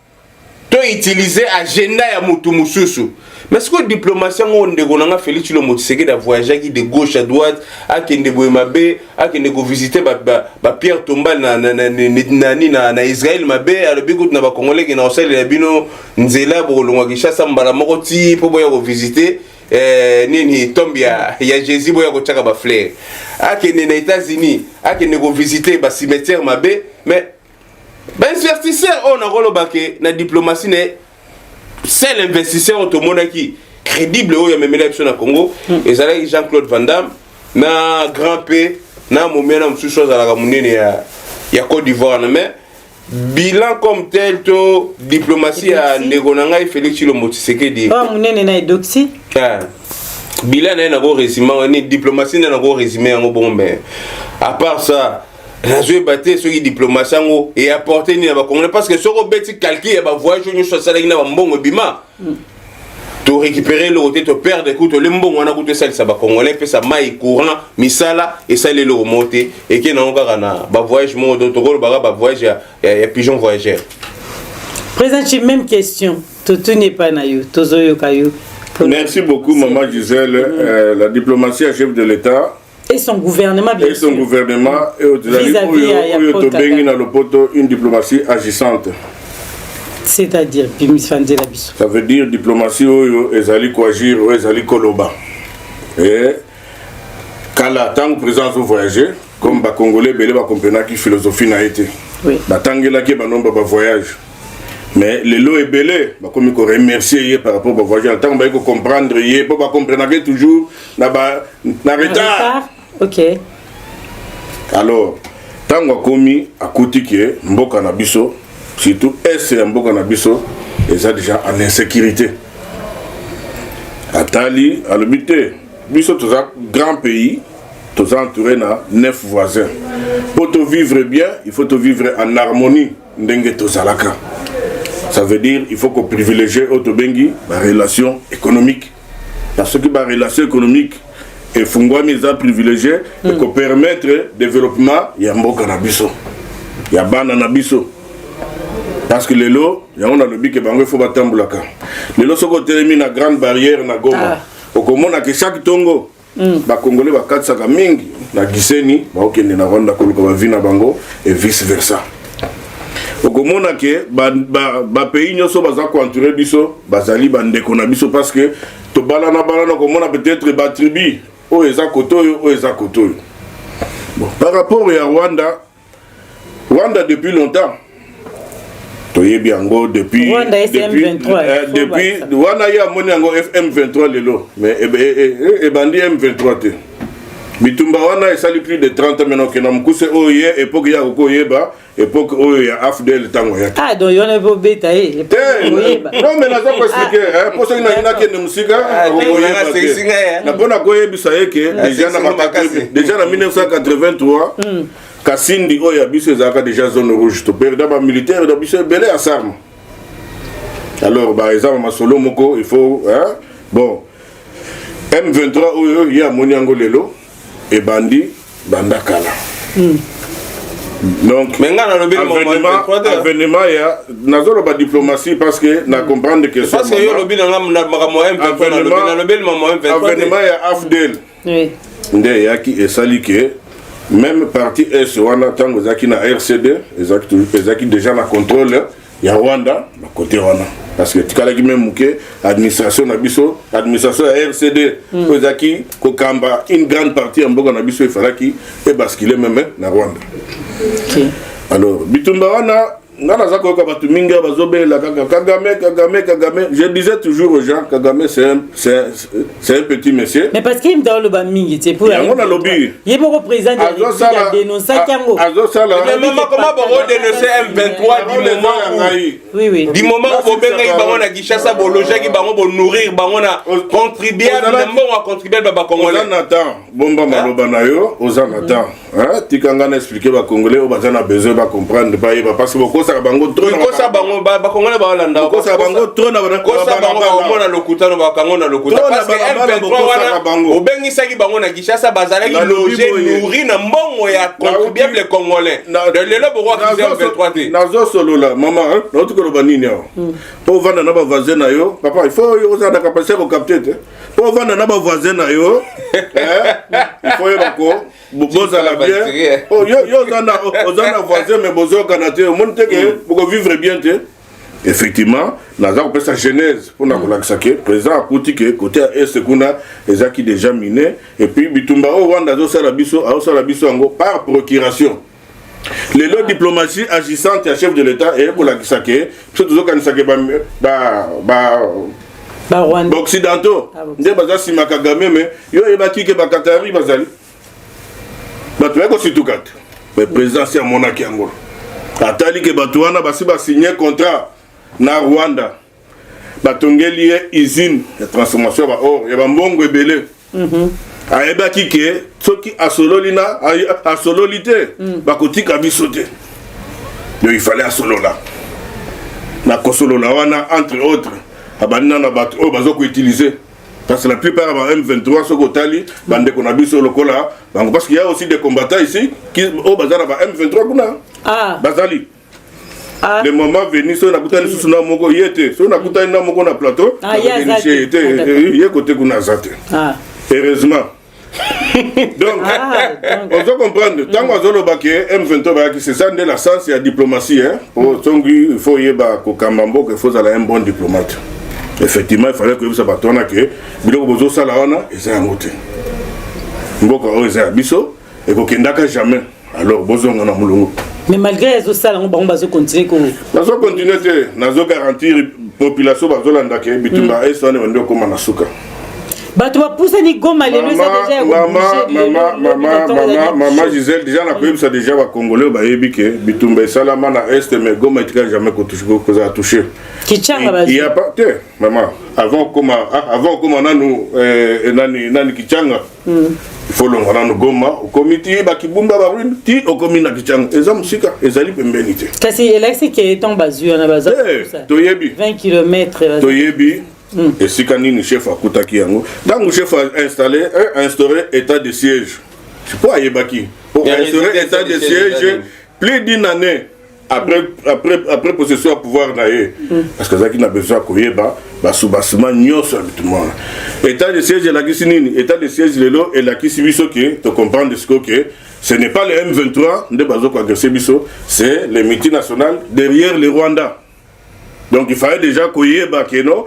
to utiliser agenda ya mutu mususu. Mais ce que la diplomatie, on a fait Chilombo Tshisekedi de voyager de gauche à droite, à Kendeboemabe, à Kendego visiter Pierre Tomba na Israël Mabe, à le bigot na ba Congolais qui na osel la bino nzela bolongwa kishasa mbala mokoti po boya ko visiter nini tombia ya Jésus boya ko tchaka ba fleur. À Kende na États-Unis, à Kendego visiter ba cimetière Mabe, mais ben investisseur on a rolobake na diplomatie ne c'est l'investisseur automonaki crédible où il y a même l'élection au Congo et ça là Jean-Claude Van Damme na Grand P na momena msu chose à la monnaie ya Côte d'Ivoire mais bilan comme tel to diplomatie à Ndegonanga et Félix Chilombo Tshisekedi pas monnaie na doxy bilan na go résumé ni diplomatie na go résumé en bon mais à part ça la joué batté ceux qui diplomatie et apporter ni parce que ce robeti calqué ba voyage ñu so sala ina ba mbongo bima to récupérer le côté to perdre écoute le mbongo na coûter ça ba congolais fait ça mai courant misala et ça le remonter et que na ngaka na ba voyage mo do to ba voyage ya pigeon voyageur. Président, même question tout n'est pas na yo tozoyo kayo. Merci beaucoup maman Gisèle. La diplomatie à chef de l'État et son gouvernement bien et son sûr. Gouvernement et une diplomatie agissante. C'est-à-dire ça veut dire diplomatie oyo ezali ko agir ou ezali koloba et kala tant présence au voyager comme ba congolais belé ba comprendre qui philosophie na été oui ba tangela ki ba nomba ba voyage mais les lots est belé ba comme ko remercier par rapport au voyage tant ba ko comprendre yé pour ba comprendre que toujours na retard. OK. Alors, tant qu'on commis à côté que mboka na biso, surtout est mboka na biso, ils ont déjà en insécurité. Atali, à l'habité, biso tous un grand pays, tous entouré na 9 voisins. Pour te vivre bien, il faut te vivre en harmonie. Ndenge to zalaka. Ça veut dire il faut qu'on privilégie Otobengi la relation économique. Parce que la relation économique et fungwa mise à privilégier et qu'on permettre le développement il y a mboka na biso. Il y a bana na biso. Parce que les lots, il y a le but que il faut battre. Les lots sont terminés la grande barrière na Goma. Au Komona que chaque tongo ba Congolais ba katsaka mingi na Giseni ba okende na Rwanda koluka ba vina bango et vice versa. Au Komona que ba pays nyoso baza ko entourer biso bazali bandeko na biso parce que to balana Komona peut-être ba tribu o eza kotoyo o eza kotoyo. Bon, par rapport à Rwanda depuis longtemps depuis Rwanda FM23 depuis Rwanda ya moni yango FM23 lelo mais e bandi M23 te bitumba wana esali plus de 30 ans maintenant que na mukuse oye époque ya ko yeba époque oyo ya AFDL tango ya donc yona bo beta non mais naza ko expliquer pour ça ina ke ne musika na bona ko yebisa yeke déjà na 1983 Kasindi oya biso ezaka déjà zone rouge to perda ba militaire da biso belé à Sarm. Alors par exemple masolo moko il faut bon M23 oyo ya moniango lelo et bandi bandakala. Donc avènement ya nazolo ba diplomatie parce que na comprendre que parce que yo lobi na makambo M23 na lobi maman M23 avènement ya AFDL. Oui. Nde yaki esali ke même parti S wana tango zaki na RCD ezaki déjà na contrôle ya Rwanda na côté wana parce que tikala ki même muke administration na biso administration ya RCD ezaki ko kamba une grande partie en mboka na biso efalaki e basculer même na Rwanda. Okay. Alors bitumba wana ngana zako ko batu minga bazobela Kagame je disais toujours aux gens Kagame c'est un petit monsieur mais parce qu'il me donne le bamingi c'est pour on a lobby il est mon président de dénoncer Kango mais maman comment on dénoncer M23 du moment oui du moment où on benga bango na Kinshasa bo loger ki bango bo nourrir bango na contribuer à contribuer ba congolais on attend bomba maloba na yo on attend tikanga na expliquer ba congolais o bazana besoin ba comprendre pas parce que ça bango trop ça bango ba congolais ba landa ça bango trop na bango na lokutano ba kango na lokutano parce que M23 wana obengisa ki bango na Kinshasa bazala ki loger nourrir na mbongo ya contribuer les congolais de lelo bo roi qui M23 te nazo solo la maman l'autre que le banini pour vendre na ba voisin na yo papa il faut yo za da capacité pour capter pour vendre na ba voisin na yo il faut yo ko boza la bien oh yo za na voisin mais bozo kanate monte que pour vivre bien te effectivement naza ko pesa genèse pour na kolakisa ke président akutike côté est kuna ezaki déjà miné et puis bitumba o Rwanda zo sala biso ngo par procuration. Les lots diplomatie agissante à chef de l'État et pour la Kisake, c'est toujours quand Kisake Rwanda occidentaux. Ndé baza si Kagame mais yo ebaki ke ba Katari bazali. Batu eko situkat. Mais président c'est monaki angolo. Atali ke batu wana basi ba signer contrat na Rwanda. Batongeli usine de transformation ba or ya ba mbongo ebele. Ayebaki ke soki asololina asololité bakotika bisote. Donc il fallait asolola. Na kosolola wana entre autres abanina na bato o bazoko utiliser parce que la plupart ba M23 soko tali bande ko na biso lokola parce qu'il y a aussi des combattants ici qui au bazara ba M23 kuna bazali le moment venu so na kutani susu na moko yete so na kutani na moko na plateau yé côté kuna zate heureusement donc on doit comprendre tant qu'on zolo baké M23 c'est ça de la sens et la diplomatie pour tongi il faut yeba ko kamambo que faut aller un bon diplomate. Effectivement il fallait que ça batona que biloko bozo sala wana eza ngote mboka o eza biso et ko kendaka jamais alors bozo ngana mulungu mais malgré les sala on bazo continuer ko nazo continuer te nazo garantir population bazolanda ke bitumba eso ne bando ko manasuka. Bato ba poussa ni Goma lelo ça déjà maman Gisèle déjà na koyebisa déjà ba congolais ba yebi ke bitumba salama na est mais Goma itika jamais ko toucher Kichanga ba il y a pas te maman avant comment nanu nani Kichanga il faut longana no goma au comité bakibumba ba ruine ti au comité kichang eza musika ezali pembeni te kasi elexi ke ton bazu na baza toyebi 20 km toyebi et sika nini chef akutaki yango donc chef a instauré état de siège je peux ayebaki pour instaurer état de siège plus d'une année après possession à pouvoir naé parce que Zaki n'a besoin koyeba ba soubassement nyonso habitement état de siège la kisinini état de siège lelo et la kisibiso que tu comprends de ce que ce n'est pas le M23 de bazo ko agresser biso c'est les multinationales derrière le Rwanda donc il fallait déjà koyeba que non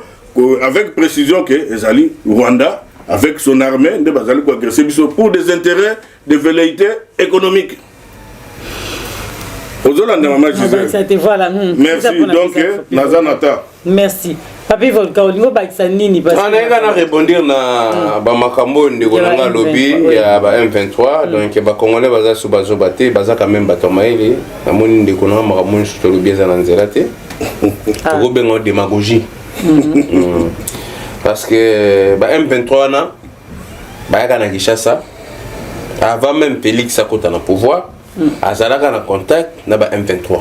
avec précision que ezali Rwanda avec son armée de bazali ko agresser biso pour des intérêts de velléité économique. Merci donc Nazanata. Merci. Papi Volka olingo bakisa nini parce on est gonna répondre na ba makambo ndeko na lobby ya ba M23 donc ba congolais baza subazo baté baza quand même batomaeli na moni ndeko na makambo to lobby za nzela te to bengo démagogie parce que ba M23 na ba kana Kinshasa avant même Félix akota na pouvoir azalaka na contact na ba M23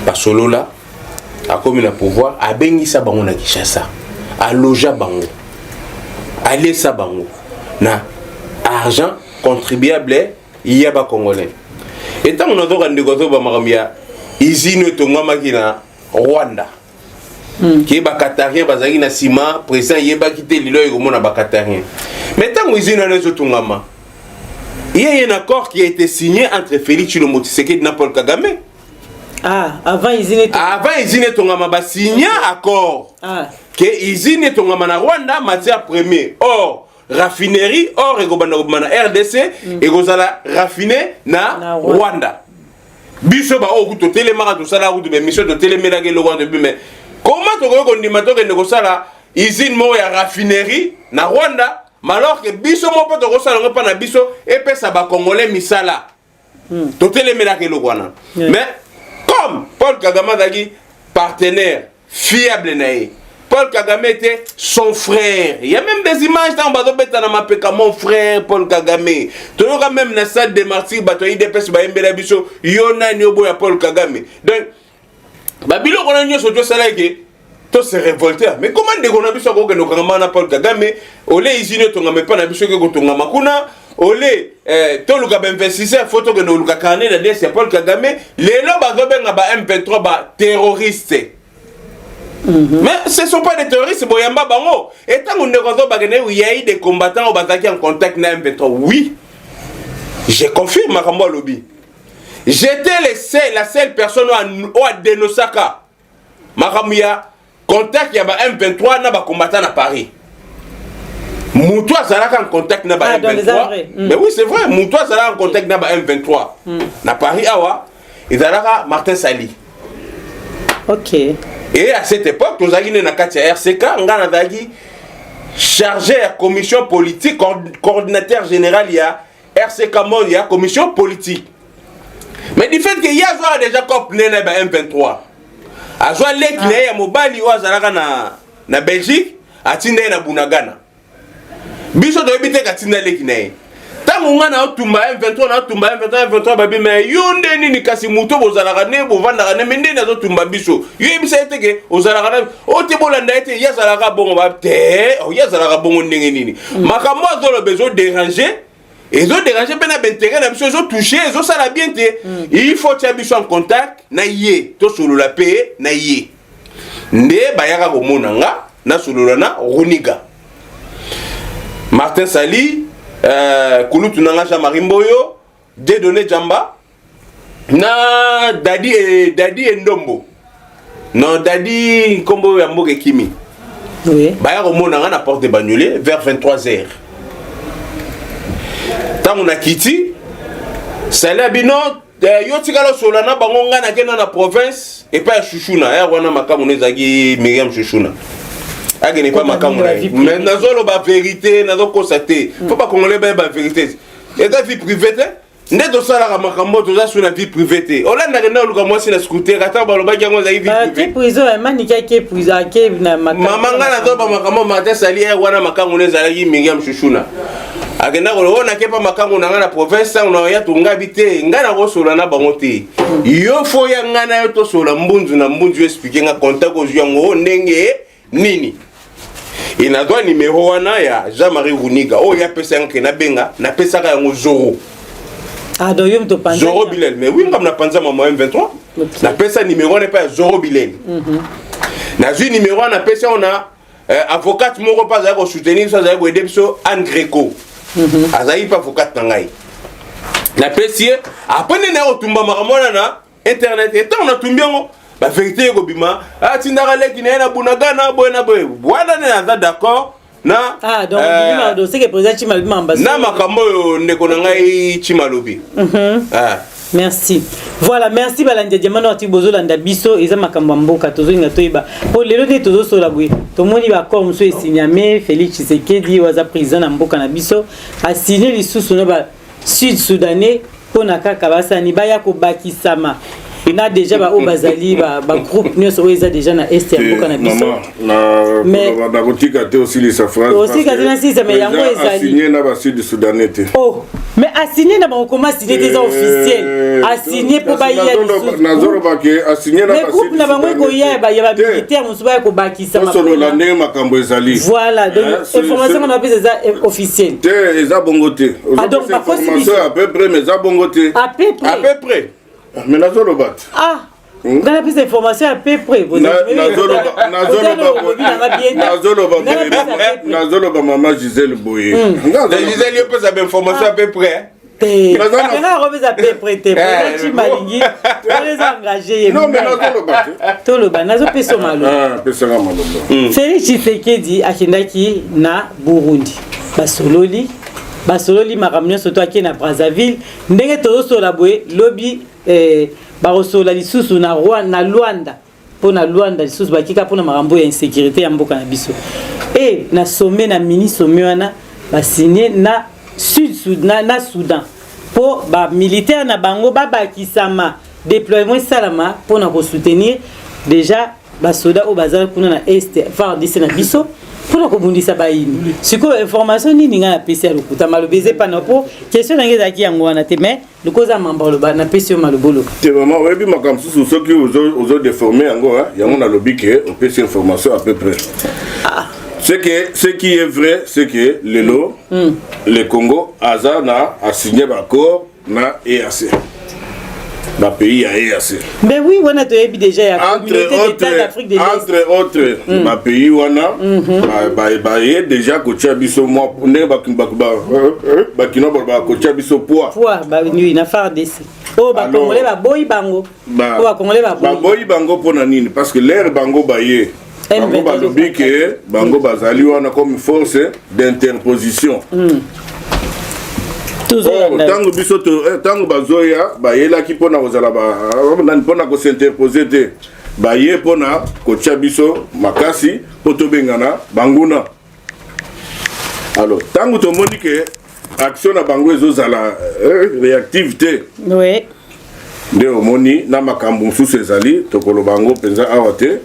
parce que là a comme na pouvoir a bengisa bango na Kinshasa a loja bango a laissa bango na argent contribuable ya ba congolais et tant on a donc ndeko ba makamia usine to ngama kina Rwanda qui ba qatarien bazaki na ciment président yeba kité lilo ko mona ba qatarien mais tant usine na zo tungama il y a un accord qui a été signé entre Félix Tshisekedi et Paul Kagame. Ah, avant Izine Tongama ba signé accord. Ah. Que Izine Tongama na Rwanda matière première. Or raffinerie, or egobana na RDC et gozala raffiné na Rwanda. Biso ba o kuto telemara to sala kuto be mission to telemera ke lo Rwanda mais comment to ko ndima to ke negosala usine mo ya raffinerie na Rwanda? Alors que biso mo poto ko sala pa na biso et pesa ba congolais misala to telemela ke lokwana mais comme Paul Kagame dagi partenaire fiable naé Paul Kagame était son frère il y a même des images dans bazo beta na mapeka mon frère Paul Kagame to yoka même na salle de martyrs bato IDPS ba embela biso yona ni obo ya Paul Kagame donc ba bilo kona nyoso to sala ke to se révolter mais comment de gona biso ko keno kama na Paul Kagame olé isine to ngame pa na biso ke ko to ngama kuna olé to luka ben 26 photo que no luka kané na des Paul Kagame lelo bazo benga ba M23 ba terroriste mais ce sont pas des terroristes boyamba bango et tant on ne rezo bagene où il y a eu des combattants au bazaki en contact na M23 oui je confirme makambo lobby j'étais la seule personne au Denosaka makamia contact ya ba M23 na ba combattant à Paris. Moutoua Zalaka en contact na ba M23. Mais oui, c'est vrai, Moutoua Zalaka en contact na ba M23. Na Paris awa, et Zalaka Martin Sali. OK. Et à cette époque, nous avons na kati ya RCK, ngana dagi chargé à commission politique, coordinateur général il y a RCK Monde, il y a commission politique. Mais du fait que il y a déjà compris na ba M23. Azwa leki na ya mobali o azalaka na Belgique atinda na Bunagana biso do ebite ka tinda leki na ye tangu ngana otumba M23 na otumba M23 babi mais yonde nini kasi muto bozalaka ne bovandaka ne mende na zo tumba biso yo ebisa eteke ozalaka na o te bolanda ete ya zalaka bongo ba te o ya zalaka bongo ndenge nini makambo azolo bezo déranger et zo déranger pena bentérêt na biso zo toucher zo sala bien te il faut tia biso en contact na ye to solo la paix na ye nde bayaka ko monanga na solo na Runiga Martin Sali kulutu nanga Jean-Marie Mboyo Dieudonné Djamba na Dadi Ndombo non Dadi Kombo ya Mboke Kimi oui bayaka ko monanga na porte de Bagnolet vers 23h. Tant na kiti sala bino yo tikalo solana bango ngana kena na province et pas Chouchouna ya wana makamu nezaki Myriam Chouchouna agene pas makamu mais nazolo ba vérité nazo constater faut pas congolais ba vérité et ta vie privée nde tosalaka makambo toza sur la vie privée te olandaka nde oluka mwasi na scooter ata balobaki yango ezali vie privée prison emanika ke prison ake na mama nga nazoba makambo mate sali wana makango nde ezalaki mingi ya mshushuna akenda kolona kepa makango na nga na province na ya tungabi te nga na kosola na bango te yo fo ya nga na yo tosola mbunzu na mbunzu expliquer nga contact ozwi yango ndenge nini inadwa numéro wana ya Jean-Marie Runiga o ya pesa yango na benga na pesa ka yango zoro donc yo to panza zoro bilel mais oui ngam na panza mama M23 na pesa numéro n'est pas zoro bilel na zui numéro na pesa on a avocat moko pas za ko soutenir ça za ko aider biso Anne Greco azayi pa avocat na ngai na pesier après na otumba makamona na internet et on a tumbiango la vérité est bima tindaka leki na bunagana boyena boy bwana na d'accord na donc bima do c'est que président Chimalobi ambassadeur na makambo ndeko na ngai Chimalobi merci voilà merci balandi Diamant Noir bozo landa biso eza makambo mboka tozolinga toyeba po lelo te tozo sola boye tomoni ba corps muso esigname Félix Tshisekedi waza président na mboka na biso a signé lisusu na ba Sud Soudanais pona kaka basani baya ko bakisama na déjà ba obazali ba groupe nyonso oyo eza déjà na est ya mboka na biso mais na kotika te aussi les phrase aussi katina si mais yango ezali signé na ba Sud Soudanais te oh mais a signé na ba comment signé des officiels a signé pour ba ya na zoro ba ke a signé na ba mais groupe na bango ko ya ba militaire musu ba ko bakisa ma solo la ndenge makambo ezali voilà donc information qu'on appelle ça officiel te eza bongo te donc information à peu près mais eza bongo te à peu près mais na zoro bat dans la plus d'informations à peu près na zolo ba maman Gisèle Boye Gisèle yo pesa ba information à peu près na revise à peu près te petit malingi les engagés non mais na zolo bat to lo ba nazo peso malo pesa nga malo Félix Tshisekedi akendaki na Burundi basololi makamnyo soto ake na Brazzaville ndenge tozosola boye lobi barosola lisusu na Luanda pona Luanda lisusu bakika pona makambo ya insécurité ya mboka na biso et na sommet na mini sommet wana basigné na Soudan po ba militaire na bango babakisama déploiement salama pona ko soutenir déjà basoda o bazala kuna na est phare d'ici na biso pour ko bundisa bayini siko information nini nga na pesi ya lokuta malobeze pa na po question na ngeza ki yango wana te mais lukoza mambalo ba na pesi malobolo te vraiment webi makam susu soki ozo déformer yango yango na lobby ke on peut information à peu près ce qui est vrai c'est que le Congo azana a signé l'accord na EAC le pays à EAC. Mais oui, on a déjà la communauté d'État d'Afrique de l'Est. Entre autres, le pays wana déjà coaché biso moi ne bakino ba coaché biso poids. Poids oui na faire des. Oh ba congolais ba boy bango. Oh ba congolais ba boy bango pona nini parce que l'air bango baye. Bango balobi ke bango bazali wana comme force d'interposition. Tango biso tango bazoya bayelaki pona kozala pona ko s'interposer te baye pona kotia biso makasi poto bengana banguna. Alors tango tomoni ke action na bango ezozala réactivité oui nde omoni na makambo mosusu ezali tokolo bango penza awa te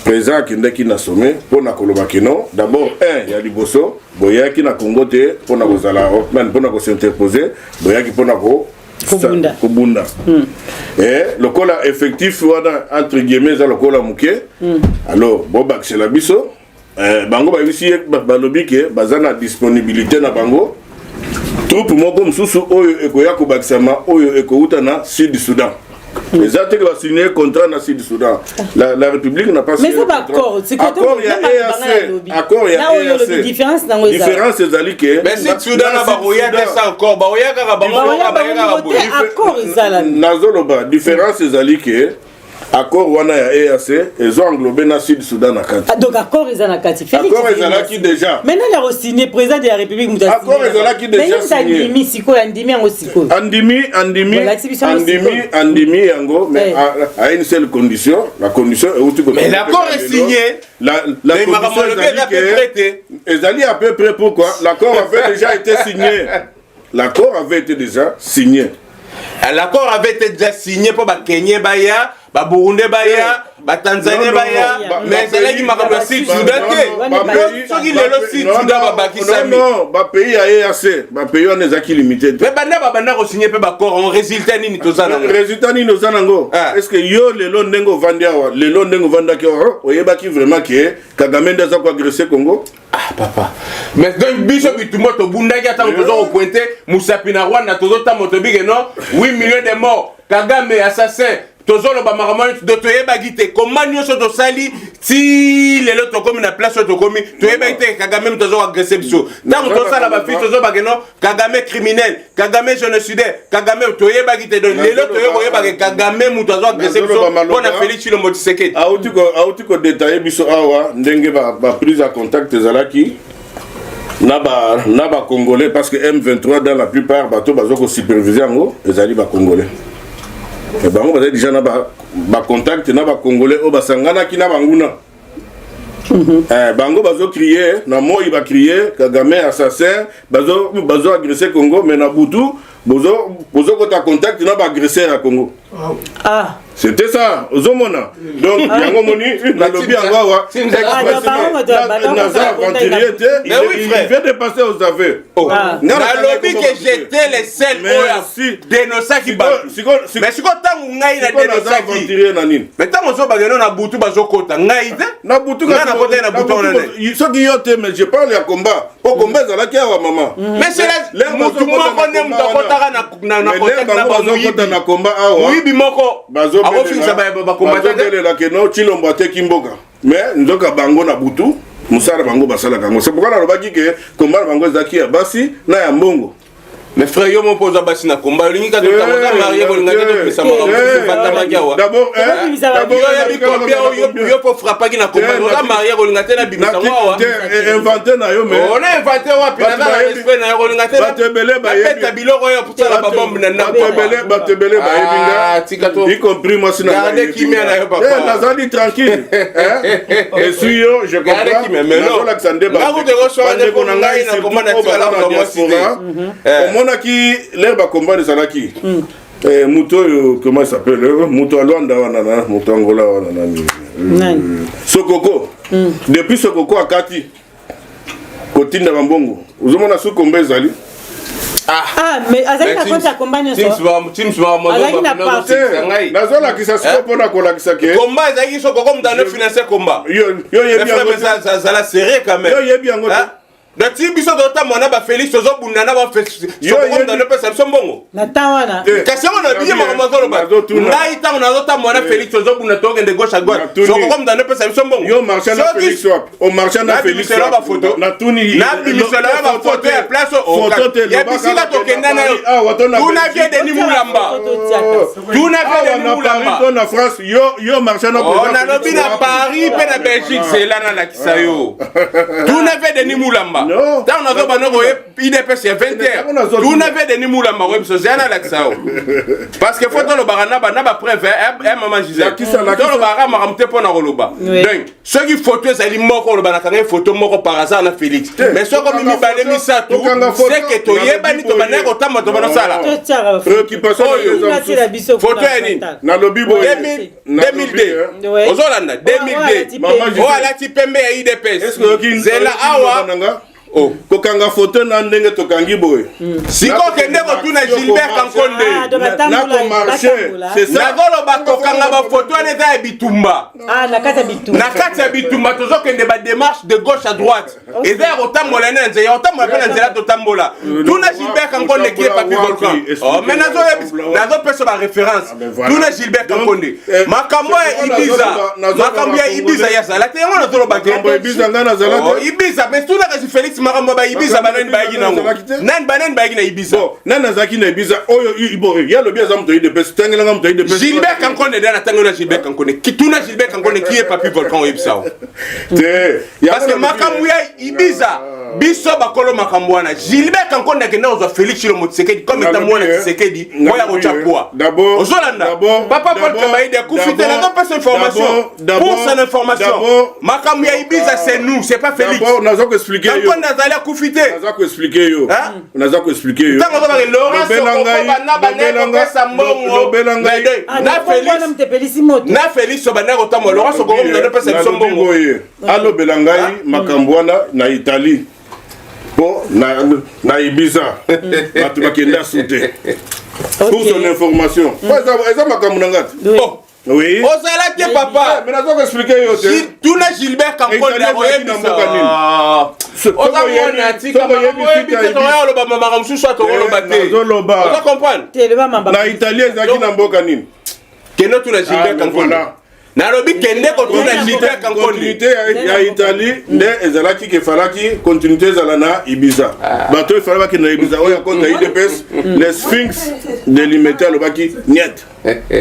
président akendaki na sommet mpona koloba kino d'abord ya liboso boyaki na Congo te mpona kozala mpona kosinterpose boyaki mpona kobunda lokola effectif wana entre guillemets eza lokola moke alors bobakisela biso bango bayebisi balobi ke baza na disponibilité na bango troupe moko mosusu oyo ekoya kobakisama oyo ekouta na Sud Soudan. Les actes qui ont signé un contrat dans le Sud-Soudan. La République n'a pas signé un contrat. Accord, il y a EAC. Accord, il y a EAC. Différence, c'est que... Mais si Soudan n'a pas encore, différence, c'est que... Accord wana ya EAC ils ont englobé na Sud Soudan na kati. Donc accord ils en a kati. Accord ils en a qui déjà. Maintenant il a signé président de la République Moutassine. Accord ils en a qui déjà signé. Andimi siko andimi yango siko. Andimi yango mais à une seule condition, la condition est où tu mais l'accord est signé. La condition est à peu près pourquoi l'accord avait déjà été signé. L'accord avait été déjà signé. L'accord avait été déjà signé pour ba Kenya baya, ba Burundi baya, ba Tanzanie baya, mais c'est là qui m'a rappelé Soudan que ceux qui le Soudan ba Bakisami. Non, ba pays a EAC, ba pays on est limité. Mais banda ko signer pe ba accord en résultat ni tozana. Résultat ni nozanango. Est-ce que yo lelo ndengo vandiawa, lelo ndengo vandaki oyebaki vraiment que Kagame ndaza ko agresser Congo? Ah papa. Mais donc biso bitumo to bundaki ata tozo pointer Musapi na Rwanda tozo ta motobige non 8 millions de morts. Kagame assassin. Tozolo ba maramani de toyeba gite comment nyoso to sali ti lelo to komi na place to komi toyeba gite Kagame tozo agresser biso. Tant to sala ba fi tozo ba geno Kagame criminel, Kagame génocidaire, Kagame toyeba gite donc lelo toyeba ke Kagame mu tozo agresser biso. On a Félix Tshilombo Tshisekedi. Auti ko détailler biso awa ndenge ba prise à contact zalaki. Naba congolais parce que M23 dans la plupart bateaux bazoko superviser ngo ezali ba congolais. Et bango bazali déjà na ba contact na ba congolais o basangana ki na banguna. Bango bazo crier na moi ba crier Kagame assassin bazo agresser Congo mais na butu bozo kota contact na ba agresser à Congo. Ah c'était ça ozomona donc yango moni na lobby angawa il vient de passer aux affaires na lobby que j'étais les seuls qui dénonçaki ba mais siko tangu ngai na dénonçaki mais tangu so bageno na butu bazokota ngai te na butu na kota na butu na ne soki yote mais je parle ya combat au combat za la kia wa maman mais c'est là mutu moko ne mutokota na kota na combat awa oui bimoko Tshilombo ateki mboka mais nzoka bango na butu musala bango basala kango c'est pourquoi nalobaki ke komba bango ezaki ya basi na ya mbongo. Mais frère, yo mon pose basi na combat lingi ka to marié ko linga to pesa mako d'abord yo pour frapper ki na combat on marié ko linga tena bimisa ngwa inventé na yo mais on a inventé wa pina na respect na yo linga tena batebele ba peta biloko yo pour la bombe na batebele ba yebinga y compris moi sina garder kimia na yo papa nazali tranquille et suis yo je comprends mais non la xande ba ko te ko so na ngai na combat na tsala na moi qui l'herbe à combat de Salaki. Muto, comment il s'appelle? Muto Alwanda, Muto Angola, Sokoko. Depuis Sokoko à Kati, Kotine de Bambongo. Vous avez un sous-combat Zali. Ah, mais Azali n'a pas accompagné ça. Azali n'a pas. Nazola qui s'assoit pour la cola qui s'acquiert. Combat, Azali, Sokoko, dans le financier combat. Yo, ça l'a serré quand même. Yo, bien. Na tibiso dota mwana ba Félix ozo bunana ba yo dans le pesa mbongo na tawana kasi on a bien makamazolo ba ngai tango na dota mwana Félix ozo bunana toke de gauche à droite so comme dans le pesa mbongo yo marché na Félix swap au marché na Félix swap ba photo na tuni na bimisela ba photo ya place au ya bisila to kendana yo tuna vie de nimulamba na France yo marché na on a lobi na Paris pe na Belgique c'est là na la kisayo tuna vie de nimulamba non. Tant on a vu banoko IDPS 20h. Tout n'avait de nimula ma web social à l'accès. Parce que faut dans le barana ba preuve un maman Gisèle. Dans le barana ma ramte pour na roloba. Donc ceux qui photos ali moko le banaka photo moko par hasard na Félix. Mais ceux comme mi balé mi ça tout. C'est que to yeba ni to banako tamo to bana sala. Préoccupation photo eni na lobby 2002. Ozolanda 2002. Oh ala ti pembe ya IDPS. Est-ce que Zela awa oh, kokanga photo na ndenge tokangi boy. Siko kende ko tuna Gilbert Kankonde. Na ko marché, c'est ça. Nagolo ba kokanga ba photo na za bitumba. Ah, na kata bitumba. Na kata bitumba tozo kende ba démarche de gauche à droite. Et vers otambola na nze, otambola pe na nzela totambola. Tuna Gilbert Kankonde qui est papi volcan. Oh, mais nazo peso ba référence. Tuna Gilbert Kankonde. Makambo ya Ibiza ya sala. Te ngona tolo ba ke. Ibiza ngana zala. Oh, Ibiza, mais tuna ka Félix Makambo ba Ibiza banen ba yina ngo. Nan banen ba yina Ibiza. Nan nazaki na Ibiza oyo ibo ya lo bien zamto de pes tangela ngamto de pes. Gilbert Kankonde dana tangela Gilbert Kankonde. Kituna Gilbert Kankonde qui est papi volcan Ibiza. Parce que Makambo ya Ibiza biso bakolo Makambo wana. Gilbert Kankonde ke na ozo Félix Tshilombo Tshisekedi comme étant mwana Tshisekedi moya ko chapwa. D'abord Papa Paul Kabaïde Koufite la donne pas cette information. Pour cette information. Makambo ya Ibiza c'est nous, c'est pas Félix. D'abord, nous avons expliqué. Kankonde nazali akufite naza koexplike yo naza koexplike yo ntango ozobaka Laurent Sokobana bana kopesa mbongo na Félix Obana kotambola Laurent Sokobana bana kopesa biso mbongo alobela ngai makambo wana na Italie po na Ibiza bato bakende asute pour son information eza makambo na ngati oui ozalaki papa mais nazo koexplike yo te tuna Gilbert Kankonde oyebisa ozamona atika oloba mamaka mosusu atokoloba te oza comprendre na Italie ezalaki na mboka nini kende tuna Gilbert Kankonde nalobi kende kotuna Gilbert Kankonde continuité ya Italie nde ezalaki kefalaki continuité ezala na Ibiza bato efala bakende na Ibiza oyo akonta IDPS les Sphinx de limité alobaki niet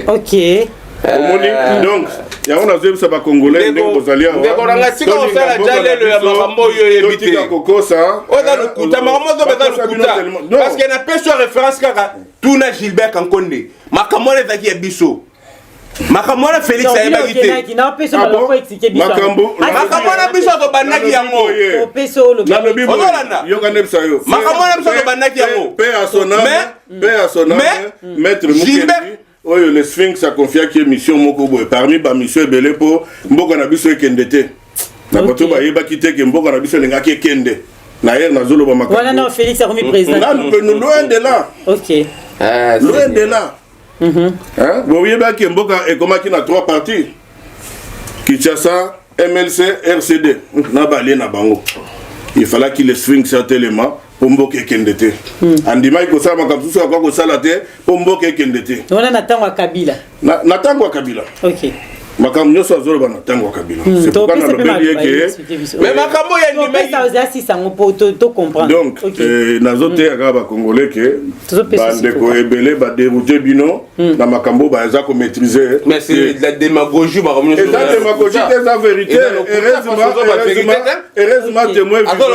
ok omoni donc yango nazoyebisa bakongolais ndenge bozali awa ndekoranga tika kosala jalelo ya makambo oyo oyebi te totika kokosa oza lokuta makambo ozo beza lokuta parce que napesi yo référence kaka tuna Gilbert Kankonde makambo wana ezalaki ya biso makambo wana Félix ayebaki te makambo wana biso tobandaki yango nalobi yoka nebisa yo makambo wana biso tobandaki yango pe à son âme maître Mukendi oyo le Sphinx aconfiaki mission moko boye parmi bamission ebele mpo mboka na biso ekende te na bato bayebaki te ke mboka na biso elengaki ekende na yer nazoloba makambo voilà non Félix a remis président loin de là ok loin de là boyebaki mboka ekomaki na 3 parties Kinshasa MLC RCD na balie na bango il fallait que le Sphinx atelema po mboka ekende te andimaki kosala makambo mosusu akoki kosala te po mboka ekende te wana na ntango ya Kabila na ntango ya Kabila ok makambo nyonso azoloba na ntango ya Kabila c'est pourquoi nalobeli eke mais makambo ya donc nazoteya kaka bakongolais ke bandeko ebele baderoute bino na makambo baza komaîtrise mais c'est la démagogie eza démagogie te eza vérité heureusement témoin vivant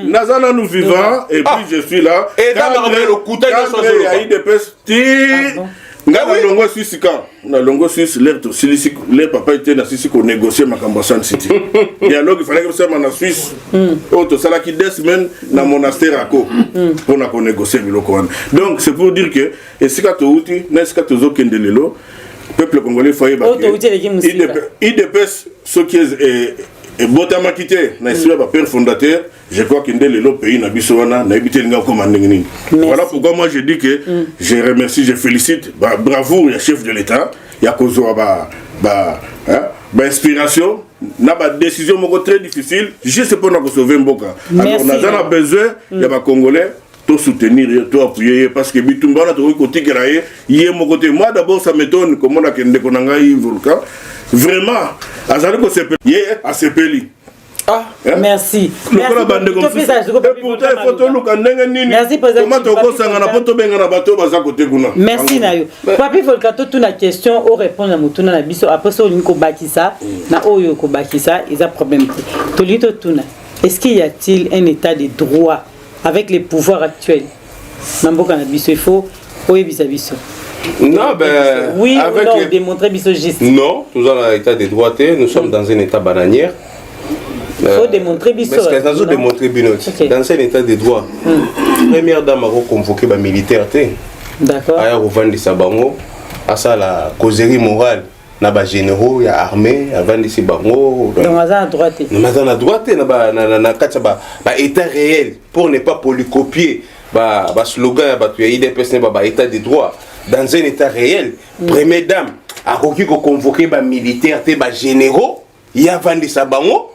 naza nanu vivant et puis je suis là cadre ya IDPS ti nga na longo Suisse ka na longo Suisse l'air papa était na Suisse ko négocier makambo Sun City dialogue il fallait que ça na Suisse to sala ki 2 semaines na monastère ako pour na ko négocier biloko wana donc c'est pour dire que esika to uti na esika to zokende lelo peuple congolais foyer ba IDPS ce qui est botamaki te na histoire ba père fondateur je crois que ndele le pays na biso wana na ebité linga ko mandenge nini voilà pourquoi moi je dis que je remercie je félicite bravo le chef de l'état ya kozo ba inspiration na ba décision moko très difficile juste pour na ko sauver mboka alors on a besoin ya ba congolais to soutenir to appuyer parce que bitumba na to ko tikera ye mon côté moi d'abord ça m'étonne comment na kende ko na ngai volcan vraiment azali ko sepeli ye asepeli merci merci nayo papi volka to tuna question o répondre na mutuna na biso après ça olingo bakisa na oyo ko bakisa eza problème to lito tuna est-ce qu'il y a-t-il un état de droit avec les pouvoirs actuels namboka na biso il faut oyebisa biso non ben oui avec non démontrer biso juste non nous sommes dans l'état de droit nous sommes dans un état bananière. Il faut démontrer biso. Parce que nous démontrer binoti. Dans un état de droit. Première dame a convoqué les militaires. D'accord. Aya revendre sabango, à ça la causerie morale. Na ba généraux, ya armée, avant de ces bango. Donc on a à droite. On a à droite na katsa ba état réel pour ne pas polycopier ba slogan ba tu IDPS ba état de droit. Dans un état réel, première dame a convoqué les militaires, ba généraux, ya vendre sabango.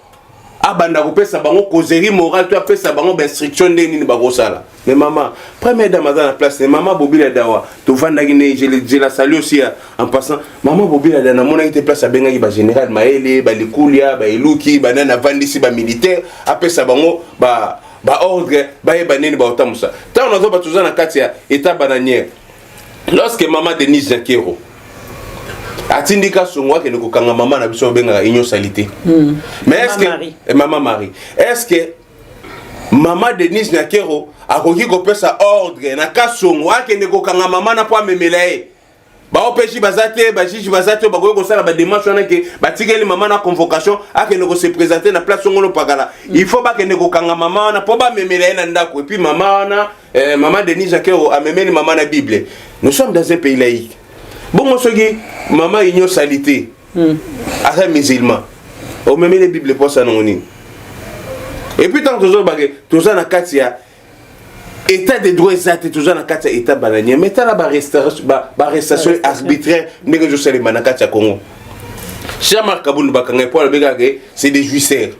Abanda kopesa bango causerie morale to apesa bango instruction ndeni ni bakosala mais maman première dame dans la place maman Bobila Dawa to vandaki ne je la salue aussi en passant maman Bobila Dawa na mona ite place abengaki ba général Maele ba Likulia ba Eluki ba nana vandisi ba militaire apesa bango ba ordre ba ebaneni ba otamusa tant on a ba tuzana kati ya état bananière lorsque maman Denise Jakero atindika songwa ke ndiko kanga mama na biso benga union salité mais est-ce que maman Marie est-ce que maman Denise Nakero akoki kopesa ordre na kasongwa ke ndiko kanga mama na po memela e baopeshi bazate bajishi bazate bakoki kosala badémarche wana ke batikeli mama na convocation akende kose présenter na place ngolo pakala il faut bakende kokanga mama wana po bamemela ye na ndako et puis mama wana mama Denis Akero amemeli mama na Bible. Nous sommes dans un pays laïque. Bon soki mama igno salité asa musulman o memeli Bible pour ça non ni. Et puis tant toujours bagé toujours na katia état de droit exact toujours na katia état bananier mais la arrestation arbitraire ndenge je sais les manakatia Congo. Jean-Marc Kabund bakanga pour le begage c'est des juicières.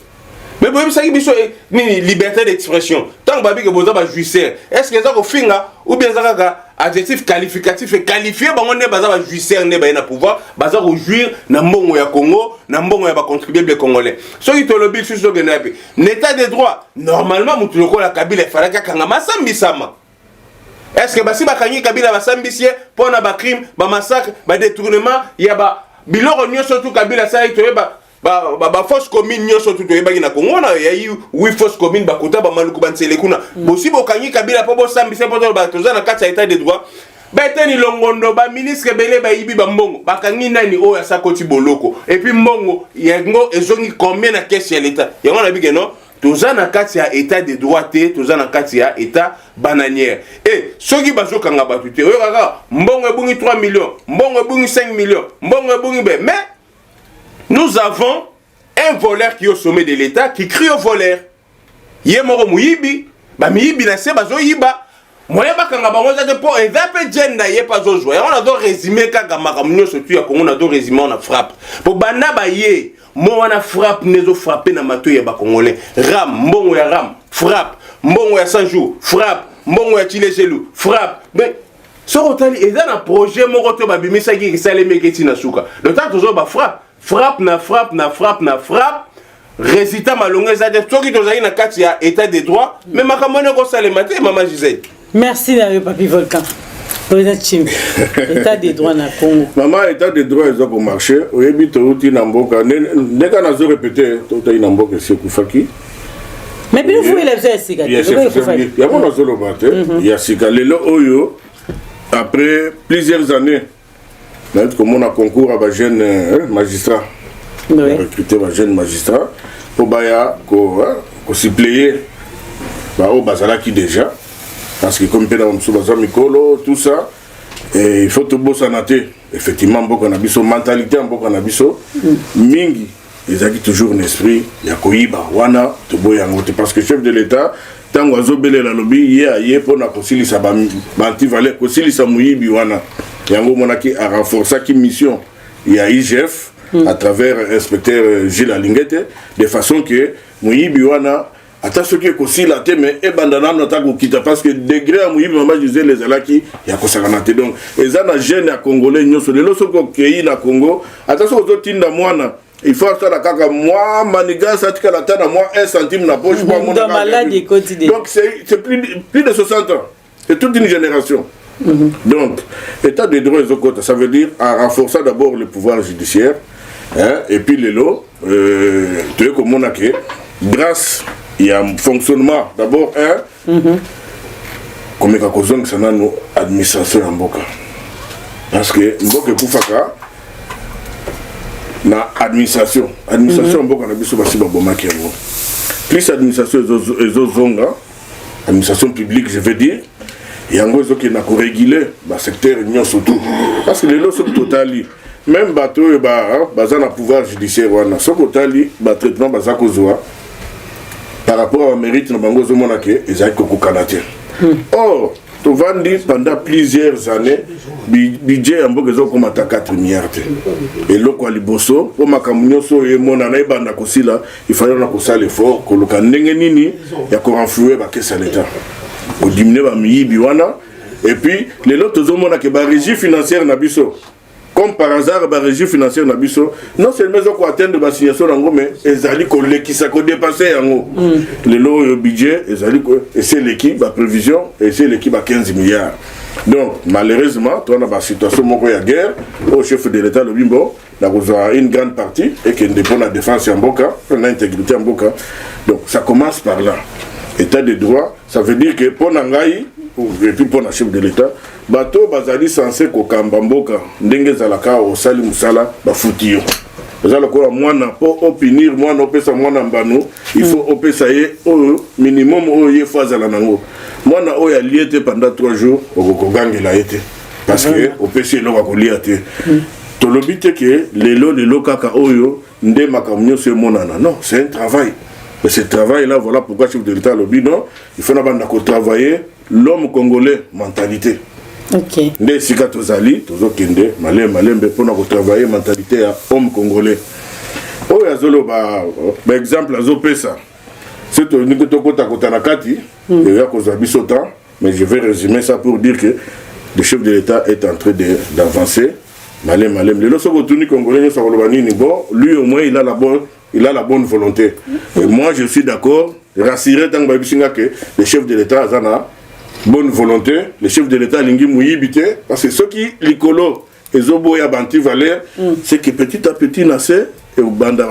Mais vous savez que c'est liberté d'expression. Tant que vous avez un juicière, est-ce que vous avez un finga ou bien vous avez un adjectif qualificatif et qualifié, vous avez un juicière, vous avez un pouvoir, vous avez un jouir dans le Congo, dans le Congo, contribuable congolais. Ce qui est le but, c'est que l'état des droits, normalement, vous avez la Kabila, il fallait que vous ayez un est-ce que si vous avez un Kabila, vous avez pour un crime, un massacre, un détournement, il y a un surtout Kabila, ça ba fausse commune nyoso tout ebaki na Congo na yayi oui fausse commune bakota ba maluku bansele kuna bosi bokangi Kabila po bosambise po ba toza na kati ya état de droit beteni longondo ba ministre belé ba yibi ba mbongo bakangi nani o ya sakoti boloko et puis mbongo yango ezongi combien na caisse ya l'état yango na bige non toza na kati ya état de droit te toza na kati ya état bananière et soki bazokanga batu te oyo kaka mbongo ebungi 3 millions mbongo ebungi 5 millions mbongo ebungi be mais nous avons un voleur qui est au sommet de l'État qui crie au voleur. Yemoro muyibi, ba miyibi na se bazo yiba. Moya bakanga bango za de po ezape gender ye pas zo jouer. On a do résumer kaka makamunyo surtout ya Congo on a do résumer on a frappe. Po banda ba ye, mo wana frappe nezo frapper na mato ya ba congolais. Ram, mbongo ya ram, frappe, mbongo ya 100 jours, frappe, mbongo ya chile gelou, frappe. Mais so rotali eza na projet mo roto ba bimisa ki sale meketi na suka. Le temps toujours ba frappe. Frappe. Résultat malongé ça de toi qui tozali na kati ya état de droit mais makamone ko salemate maman Gisèle. Merci Dario Papi Volcan. État de droit na Congo. Maman état de droit ils ont marché oyebi to uti na mboka ndeka na zo répéter to tayi na mboka c'est Kufaki. Mais puis vous il a sika. Il y a mon solo bate il y a sika lelo oyo après plusieurs années comme on a concours à un jeune magistrat, recruter un jeune magistrat, pour suppléer au Bazalaki déjà, parce que comme Pédam Mikolo, tout ça, et il faut tout beau s'anater. Effectivement, beaucoup de mentalité, beaucoup de mingi, ils ont toujours un esprit, il y a Koyiba, Wana, parce que chef de l'État, tant que Zobele la lobby, il y a pour la Kosili Bantivalé, Kosili Samouyibi, Wana. Yango monaki a renforcé qui mission il y a IGF à travers inspecteur Gilles Alingete de façon que Mouyibi wana ata ce qui est aussi la thème et bandana nota ko kita parce que degré à Mouyibi maman disait les alaki ya ko sakanate donc ezana jeune à congolais nyoso le loso ko kei na Congo ata so zo tinda mwana il faut ça la kaka moi maniga ça tika la tana moi 1 centime na poche moi mon donc c'est plus de 60 ans c'est toute une génération. Donc, état de droit et ça veut dire en renforçant d'abord le pouvoir judiciaire et puis les lots, tu es comme on a que grâce il y a un fonctionnement d'abord comme il y a une administration en Boka parce que Boka Koufaka na administration en Boka na biso basi babomaki yango plus administration ezozonga administration publique je veux dire yango ezoki na koréguler ba secteur nyonso tout parce que lelo soki totali même bato oyo baza na pouvoir judiciaire wana soki otali batraitement baza kozwa par rapport au mérite na bango ozomona ke ezali kokokana te or tovandi pendant plusieurs années budget ya mboka ezokomata 4 milliards te eloko ya liboso po makambo nyonso oyo emonana ebanda kosila ifale na kosala effort koluka ndenge nini ya korenflouer bakese ya l'état pour diminuer ba miyibi wana et puis les autres zomona que ba régie financière na biso comme par hasard ba régie financière na biso non seulement zo ko atteindre ba signature nango mais ezali ko lekisa ko dépasser yango le lot budget ezali ko et c'est l'équipe ba prévision et c'est l'équipe à 15 milliards donc malheureusement toi na ba situation moko ya guerre au chef de l'état le bimbo na kozwa une grande partie et que dépend la défense en Boka la intégrité en Boka donc ça commence par là. État de droit, ça veut dire que pour Nangaï, et puis pour le chef de l'État bato bazali censé kokamba mboka ndenge zalaka osali musala bafuti yo ezala ko mwana po opinir mwana opesa mwana mbano il faut opesa ye au minimum o ye fazala nango mwana o ya liete pendant 3 jours okokogangela ete parce que opesi lo bakolia te tolobi te que lelo kaka oyo nde makamnyo se monana non c'est un travail. Et ce travail-là, voilà pourquoi chef de l'État lobby, non, il faut d'abord travailler l'homme congolais, mentalité. Ok. Nde sika tozali, tozo kende, malembe, pour travailler mentalité à homme congolais. Oh, yazolo, par exemple, azo pesa. C'est au niveau de Kotanakati, il y a cause temps, mais je vais résumer ça pour dire que le chef de l'État est en train d'avancer. Malem. Le loso retourni congolais, lui au moins il a la bonne volonté. Et moi je suis d'accord, rassurer tant que le chef de l'État a la bonne volonté, le chef de l'État lingi mouyibité, parce que ceux qui l'icolo et zoboya banti valeur, c'est que petit à petit nassé et banda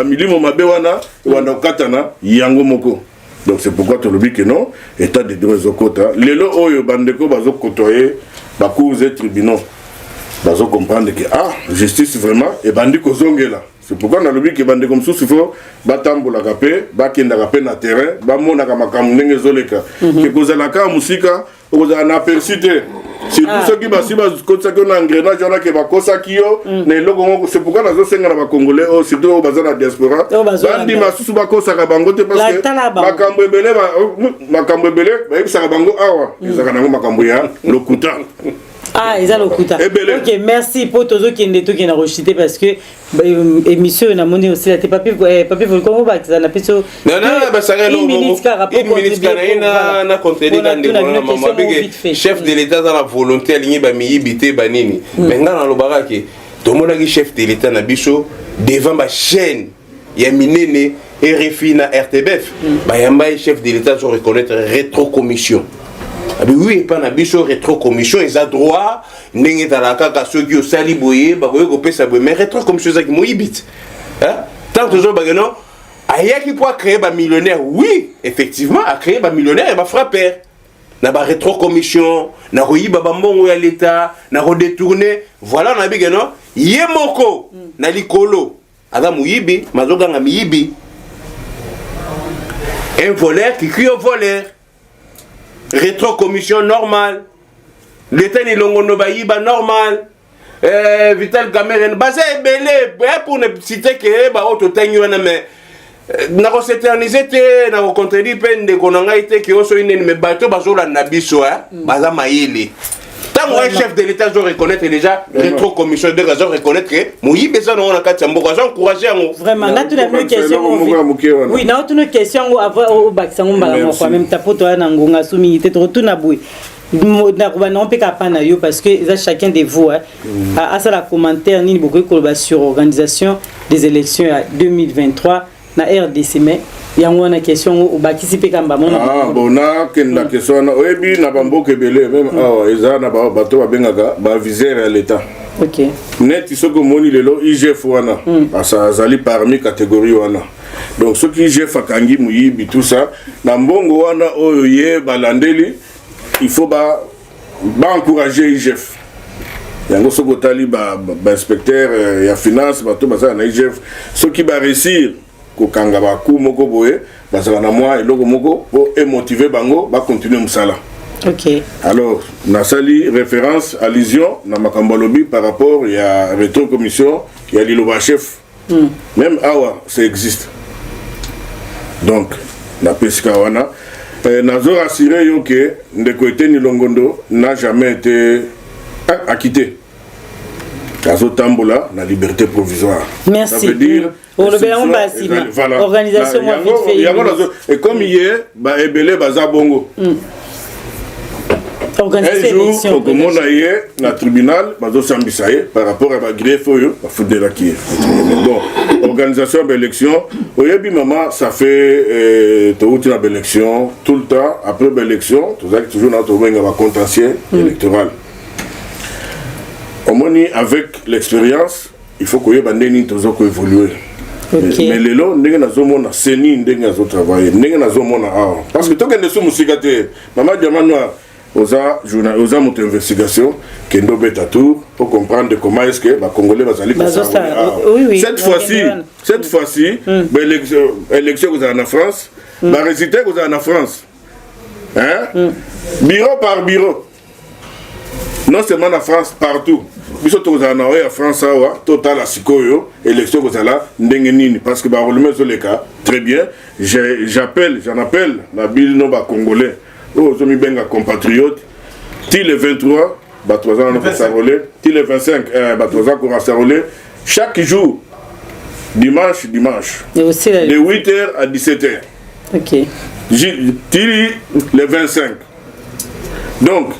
milimo mabewana wanda katana yango moko. Donc c'est pourquoi tu le dis que non, état de droit zokota. Lelo oyo bandeko bazo kotoyer ba cours et tribunaux. Bazo comprendre que justice vraiment et bandi kozongela. C'est pourquoi on a le but que bande comme ça il faut batambola kapé bakenda kapé na terrain bamona ka makamu ndenge zoleka que kozala ka musika kozala na persité surtout ceux qui basi kosa que na engrenage on a que bakosa kiyo na eloko c'est pourquoi nazo senga na ba congolais surtout bazana diaspora bandi masusu bakosa ka bango te parce que makambo ebele ba yebisa bango awa ezaka nango makambo ya lokuta. Ils ont le coup. Ok, merci pour tous ceux qui ont rejeté parce que émission on a monné aussi la papier vous comment va que ça n'a pas so. Non, ça rien une minute na contenu dans chef de l'État dans la volonté aligné ba miyibité banini. Maintenant dans le baraki tout le monde a chef de l'État na biso devant ma chaîne ya minene RFI na RTBF. Ba yamba chef de l'État se reconnaître rétrocommission. Oui, pas na biso rétrocommission ils a droit ndenge talaka ka ceux qui au sali boye ba ko pesa boye mais rétrocommission ça qui moyibit hein tant toujours ba non aya qui peut créer ba millionnaire oui effectivement a créer ba millionnaire et ba frapper na ba rétrocommission na koyiba ba mbongo ya l'état na redétourner voilà na bi non yemoko na likolo aga muyibi mazoga nga miyibi un voleur qui crie au voleur. Rétrocommission normale. L'État n'est pas normal. Vital Cameron, basé belé pour ne citer que auto mais na ko s'éterniser te na ko contredire peine de konanga été que oso ine me bateau bazola na biso baza maïli. Tant un chef de l'État doit reconnaître déjà rétrocommission de raison reconnaître que moyi besoin on a quatre mboka encourager ngo vraiment na tu une question oui na une question avant au baksango mbala mo même tapoto na ngonga sumi te to na bui na ko na mpeka pana yo parce que chacun de vous a ça la commentaire ni beaucoup de sur organisation des élections 2023 na RDC mais yango na question au bakisipe kamba mona bona ken la question oyebi na bamboke belé même eza na bato babengaka ba viser à l'état. OK net isoko moni lelo IGF wana asa azali parmi catégorie wana donc ceux qui IGF akangi muyibi tout ça na mbongo wana oyo ye balandeli il faut ba encourager IGF yango soko tali ba inspecteur ya finance bato baza na IGF ceux qui ba réussir kokanga ba ku moko boye bazala na moi eloko moko pour émotiver bango ba continuer musala. OK alors na sali référence allusion na makambo lobby par rapport ya rétrocommission ya liloba chef même awa ça existe donc na pesika wana nazo rassurer yo que ndeko Eteni Longondo n'a jamais été acquitté. Kazo tambola na liberté provisoire. Merci. Ça veut dire voilà. Organisation et comme hier ba ebele baza bongo. Organisation comme on a hier na tribunal bazo sambisaye par rapport à ba greffe oyo ba fudela qui. Bon, organisation d'élection, oyebi maman ça fait toute la élection tout le temps après l'élection, toujours notre moyen va contentieux électoral. Au moins avec l'expérience, il faut que les bandeni toujours évoluer. mais lelo ndenge nazomona seni ndenge azotravailler ndenge nazomona awa parce que tokende so musika te mama diamant noir oza moto investigation kendo beta tour pour comprendre comment est-ce que ba congolais bazali cette fois-ci élection en France ba résultat en France hein bureau par bureau non seulement en France partout biso tozana en France awa total asikoyo élection kozala ndenge nini parce que ba roulement sur les cas très bien j'en appelle na bino ba congolais ozomi benga compatriotes ti le 23 ba 3 ans na sarolé ti le 25 ba 3 ans ko sarolé chaque jour dimanche et aussi de 8h à 17h. OK. Ti le 25. Donc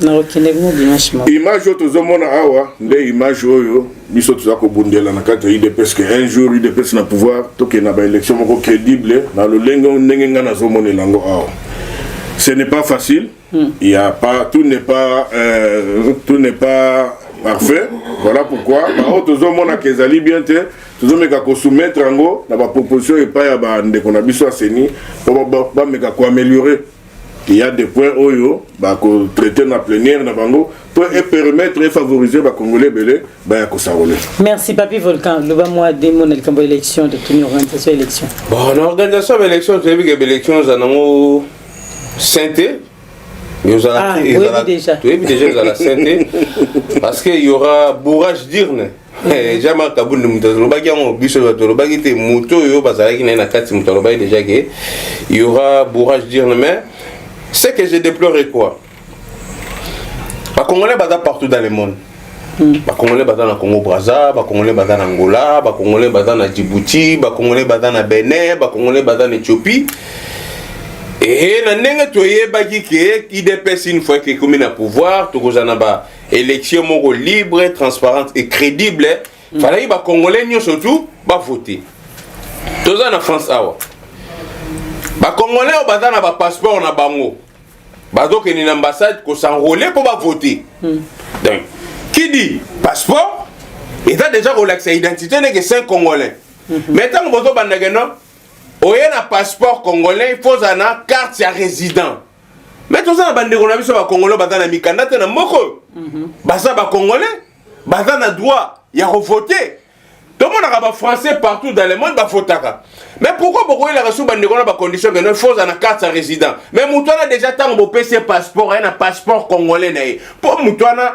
image tozomona awa nde image oyo biso toza kobundela na kati IDPS que un jour IDPS na pouvoir toke na ba élection moko crédible na lo lengo ndenge nga nazomona lango awa. Ce n'est pas facile. Il y a pas tout n'est pas parfait. Voilà pourquoi tozomona kezali bien te tozomeka ko soumettre ngo na ba proposition et pas ya ba ndeko na biso aseni ba meka ko améliorer. Il y a des points oyo ba ko traiter na plénière na bango pour permettre et favoriser ba congolais belé ba ko sarolé. Merci Papi Volcan le ba moi démon le campo élection de tenir organisation élection. Bon l'organisation élection tu as vu que élection zanango synthé nous allons déjà dans la synthé parce qu'il y aura bourrage d'urne. Jamais kabul de mutalo bagi en biso de bagi te moto yo bazalaki na kati mutalo bagi déjà que il y aura bourrage d'urne mais ce que je déplore est quoi? Les Congolais sont partout dans le monde. Les Congolais sont dans le Congo Brazza, les Congolais sont en Angola, les Congolais sont en Djibouti, les Congolais sont en Bénin, les Congolais sont en Éthiopie. Et na ndenge toyebaki ke IDPS une fois que comme na pouvoir, tokozana ba élection moko libre, transparente et crédible, fallait ba Congolais nyo surtout ba voter. Toza na France awa. Ba Congolais bazana ba passeport na bango. Bazoke ni l'ambassade ko s'enrôler pour ba voter. Donc qui dit passeport, il a déjà relaxé l'identité n'est que 5 Congolais. Maintenant bozo bandageno oye na passeport congolais, il faut una carte ya résident. Mais tout ça bande ko na biso ba congolais bazana mikanda te na moko. Baza ba congolais, bazana droit ya voter. Tout le monde a français partout dans le monde va voter. Mais pourquoi il a reçu bande ko na ba condition que il faut una carte ya résident. Mais mutwana déjà tant bo PC passeport un passeport congolais na. Pour mutwana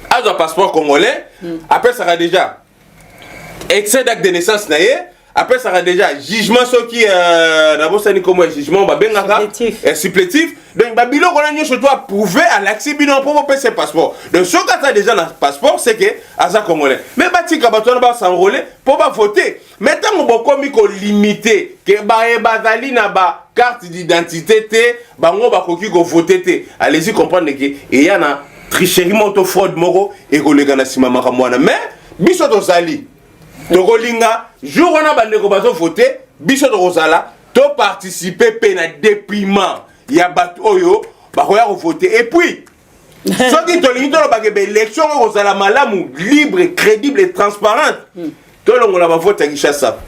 a un passeport congolais, après ça sera déjà excès d'acte de naissance na. Après ça sera déjà jugement ce qui d'abord ça ni comme jugement ba bengaka supplétif donc ba bilo ko na surtout prouver à l'accès bino pour passer passeport donc ce que ça déjà dans passeport c'est que aza congolais mais batika batona ba s'enrôler pour ba voter maintenant on komi ko limiter que ba bazali na ba carte d'identité te bango ba koki ko voter te allez-y comprendre que il y a na tricherie moto fraude moko et ko lega na sima makamwana mais biso to sali Togolinga, jour on a bandé ko bazo voter, biso to kozala, to participer pe na dépouillement. Ya bato oyo, ba koya ko voter et puis ceux qui to lingi to ba ke élection ko kozala malamu, libre, crédible et transparente. To longo la ba vote à Kinshasa.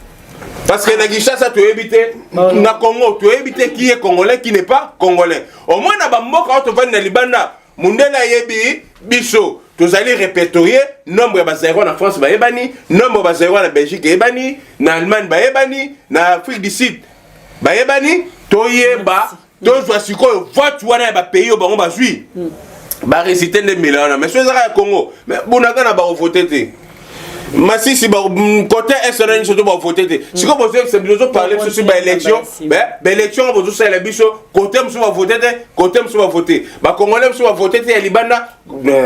Parce que na Kinshasa tu éviter na Congo, tu éviter qui est congolais qui n'est pas congolais. Au moins na ba mboka to vandi na Libanda, mundela yebi biso. Vous allez répertorier nombre de bazéro en France, nombre de bazéro en Belgique, en Allemagne, en Afrique du Sud, toyeba, tozo siko vote wana ba pays au bango bazui. Ba réciter des millions, mais ceux à Congo, mais bonaka na ba voter te. Massi si ba côté SNN surtout ba voter te. Si comme vous c'est besoin parler sur ba élection, élection vous ça la biso côté monsieur va voter te, côté monsieur va voter. Ba congolais monsieur va voter te Libanda,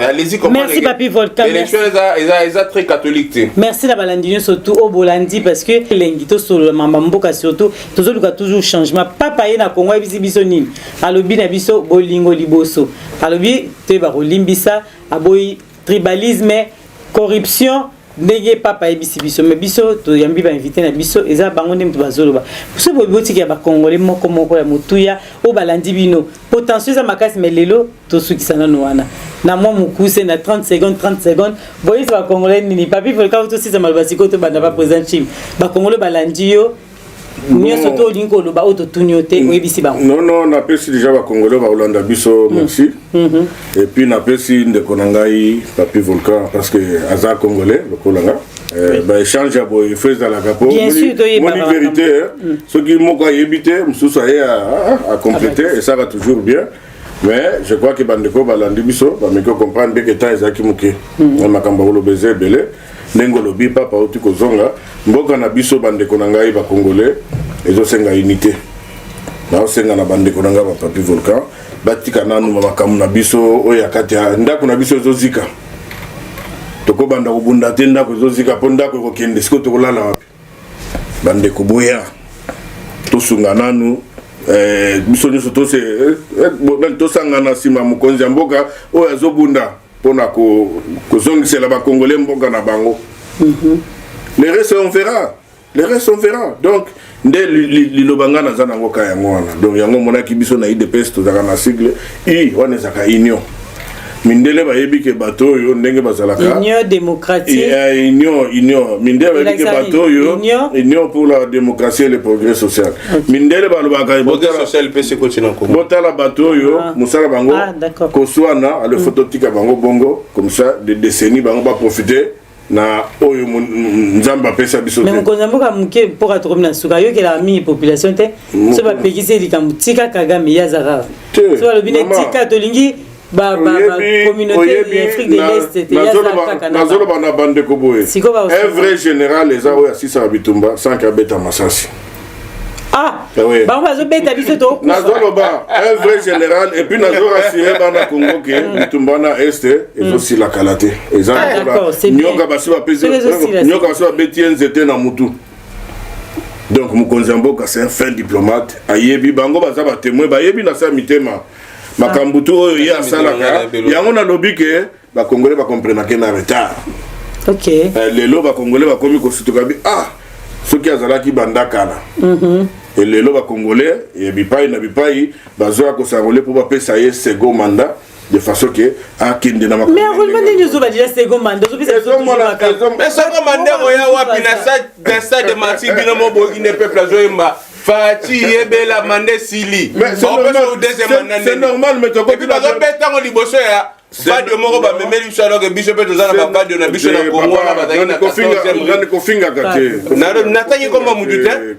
allez-y comprendre. Merci Papi Volcan. L'élection est très catholique. Merci la Balandino surtout au Bolandi parce que l'engito sur le Mamamboka surtout toujours changement. Papa na Congo biso nini. Alobi na biso bolingo liboso. Alobi te ba limbisa aboyi tribalisme, corruption. Ndenge papa ebisi biso mais biso to yambi ba invité na biso eza bango ndem to bazoloba so boboti ya ba congolais moko ya mutuya o balandi bino potentiel za makasi melelo to sukisana no wana na moi mukuse na 30 secondes boyis ba congolais nini papi volka aussi ça malbasi ko to banda ba président chim ba congolais balandi yo Nous sommes linko lo ba auto tunyote oyebisi ba. Non, na pesi déjà ba congolais ba Olanda biso merci. Et puis na pesi ndeko nangai papi volcan parce que aza congolais le kolanga. Bah échange à boy fait dans la capo. Bien sûr mon vérité ce qui moko yebité mususu à compléter et ça va toujours bien. Mais je crois que bandeko balandi biso ba meko comprendre que temps ezaki muke. Na makamba lo beze belé. Nengolo bi papa oti kozonga mboka na biso bandeko na ngai ba congolais ezosenga unité na osenga na bandeko na ngai ba papi volcan batika nanu mamakambo na biso oya kati ya ndako na biso ezozika toko banda kubunda te ndako ezozika po ndako ekokende siko tokolala wapi bandeko boya tosunga nanu biso nyonso tose tosangana nsima mokonzi ya mboka oyo azobunda pona kozongisela ba congolais mboka na bango. Les restes on verra donc nde lilobanga na za nango ka yango wana donc yango monaki biso na IDPS to zaka na sigle i wana zaka union mindele ba yebi ke bato yo ndenge bazalaka union démocratique union mindele ba yebi ke bato yo union pour la démocratie et le progrès social mindele ba lobaka progrès social pese ko tina ko botala bato yo musala bango ko swana ale phototika bango bongo comme ça des décennies bango ba profiter na oyo nzamba pesa biso mais mokonzamboka muke pour atrom na suka yo ke la mi population te so ba pekise likambutika Kagame yazara so ba lobine tika tolingi ba communauté d'Afrique de l'Est te yazara nazolo bana bande ko boye un vrai général les a oya sisa bitumba sans kabeta masasi ba bazo beta biso to nazolo ba un vrai général et puis nazolo rassurer bana Congo ke bitumba na est ezosi la kalate ezana nyoka basi ba pese nyoka basi ba betien zete na mutu donc Mukonzamboka c'est un fin diplomate ayebi bango baza ba témoin ba yebi na sa mitema makambutu oyo ya salaka yango na lobi ke ba congolais ba comprendre que na retard lelo ba congolais ba komi ko sutuka bi soki azalaki bandakala et lelo ba congolais et bipai na bipai bazoa ko sangolé pour ba pesa ye second mandat de façon que akinde na makambo mais roulement de nous va dire second mandat so bisa mais second mandat oya wapi na sa de Martin binomo bogine peuple azoyemba Fati yebela mande sili c'est normal mais to ko puis bazo petango liboso ya pas de moko ba memeli salo ke biso pe tozana ba pas de na biso na Congo na bazaki na ko finga kate na tangi koma mudute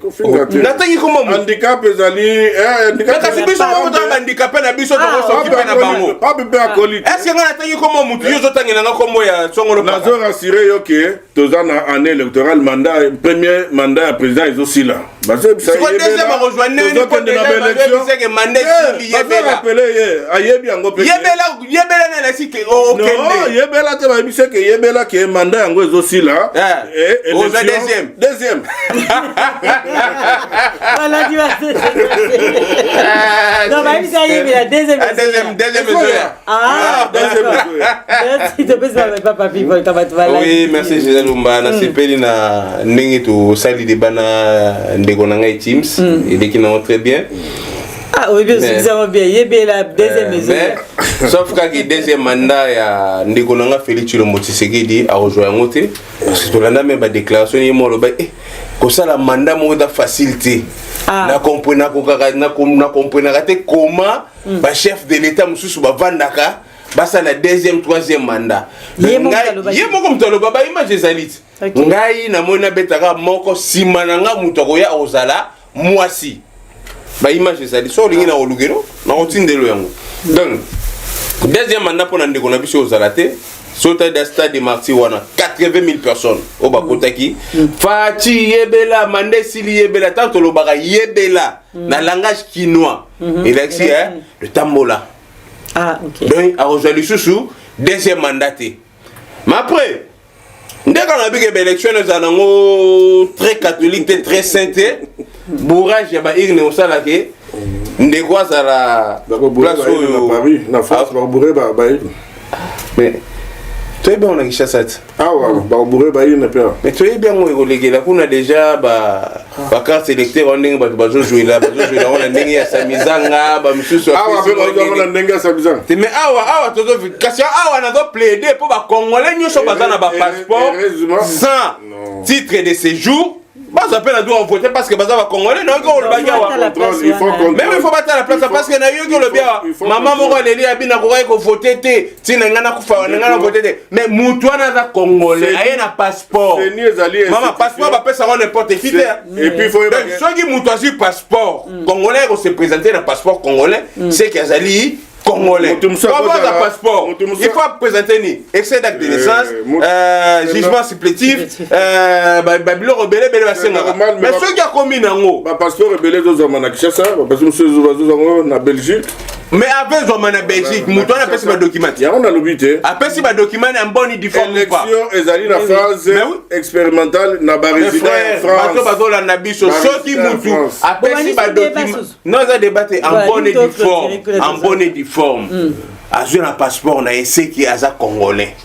na tangi koma handicap ezali handicap kasi biso ko ta handicap na biso to so kipe na bango pas bebe akoli est-ce que na tangi koma mutu yo zo tangi na kombo ya songolo na zo rassurer yo ke tozana année électorale mandat premier mandat ya président ezosi là baze bisa yebela ma rejoindre ni pour de l'élection que mandat sili yebela ayebi yango pe yebela na si que non yebela te ba bise ke yebela ke mandat yango ezosila et deuxième voilà tu vas non ba bise yebela deuxième merci to pesa ba papa people tabatwala oui merci Jésus Lumba na sepeli na ndenge to sali de bana ndeko na ngai teams et dès qu'il est très bien. Oui, bien sûr, bien. Il y a la deuxième maison. Sauf que le deuxième mandat, il y a Félix Tshilombo Tshisekedi à rejoindre Ngote. Parce que la même déclaration, il y a que ça, le mandat est facilité. Na comprendre comment le chef de l'État, M. Vandaka, basa na deuxième, troisième mandat. Yé mo comme tolo baba image zalit. Ngai na mona betaka moko simananga mutoko ya ozala mwasi. Ba image zalit so lingi na olugero na otindelo yango. Donc deuxième mandat pour ndeko na biso ozala te. Sota da stade de Marti wana 80 000 personnes au bakotaki. Fati yebela mande sili yebela tanto lo baka yebela na langage chinois. Il a dit le tambola. Ok. Donc, à Rosalie Soussou, deuxième mandat. Mais après, dès qu'on a vu que l'élection est très catholique, très sainte, bourrage, il y a une salade, des quoi ça la place où Paris, la France, va bourrer, mais Tu es bien on a Kinshasa. Ah ouais, bah au bourré bah il n'a pas. Mais tu es bien on est là qu'on a déjà bah carte électeur on est bah jouer là on a ndenge ya samizanga bah monsieur so. Ah ouais, on a ndenge ya samizanga. Mais ah ouais toto question ah on a doit plaider pour ba congolais nyo so bazana ba passeport sans titre de séjour. Bah ça peut la doit voter parce que baza ba congolais non ko le baga il faut contrôler. mais il faut battre la place parce que na yo ko le bien maman moko leli abina ko ko voter te tina ngana kufa ngana voter te mais mutu na za congolais aye na passeport maman passeport ba pesa on n'importe qui et puis il faut ceux qui mutu a passeport congolais ko se présenter na passeport congolais c'est que azali congolais. Pour avoir un passeport, il faut présenter ni excès d'acte de naissance, jugement supplétif, babilo rebelle, mais ceux qui ont commis nango. Passeport rebelle dans un Kinshasa, parce que monsieur Zouazou na Belgique. Mais avec Zomana Belgique, mouton a passé ma document. Il y a on a l'obité. A passé ma document en bonne uniforme ou pas. Élection ezali na phase expérimentale na ba résident en France. Bato bato la nabiso ceux qui moutou a passé ma document. Nous a débatté en bonne uniforme. Azou na passeport na essai qui aza congolais.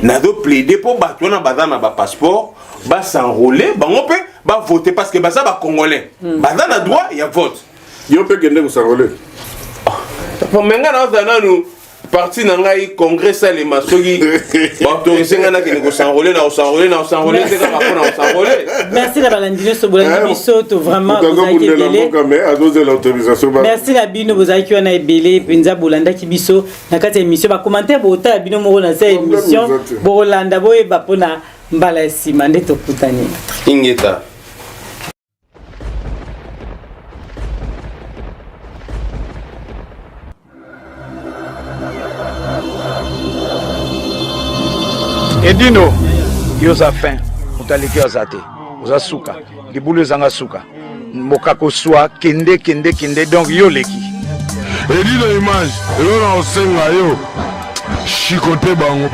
Na do plaider pour bato na bazana ba passeport ba s'enrôler ba on peut ba voter parce que baza ba congolais. Bazana droit il y a vote. Yo peut gagner pour s'enrôler. Pour maintenant nous parti dans le congrès ça les masogi autorisé ngana qui nous s'enrôler c'est comme on s'enrôler. Merci la balandine so bolandi biso to vraiment merci la bino bozaki qui on a ebelé penza bolanda ki biso na kati émission ba commentaire bota bino mo na cette émission bolanda boye ba pona mbala sima ndeto kutani ingeta. Edino, yoza fin, mutaliki azate, oza suka, libulu zanga suka, mokako soa, kende, donc yo leki. Edino image, yo na osenga yo, chikote bango.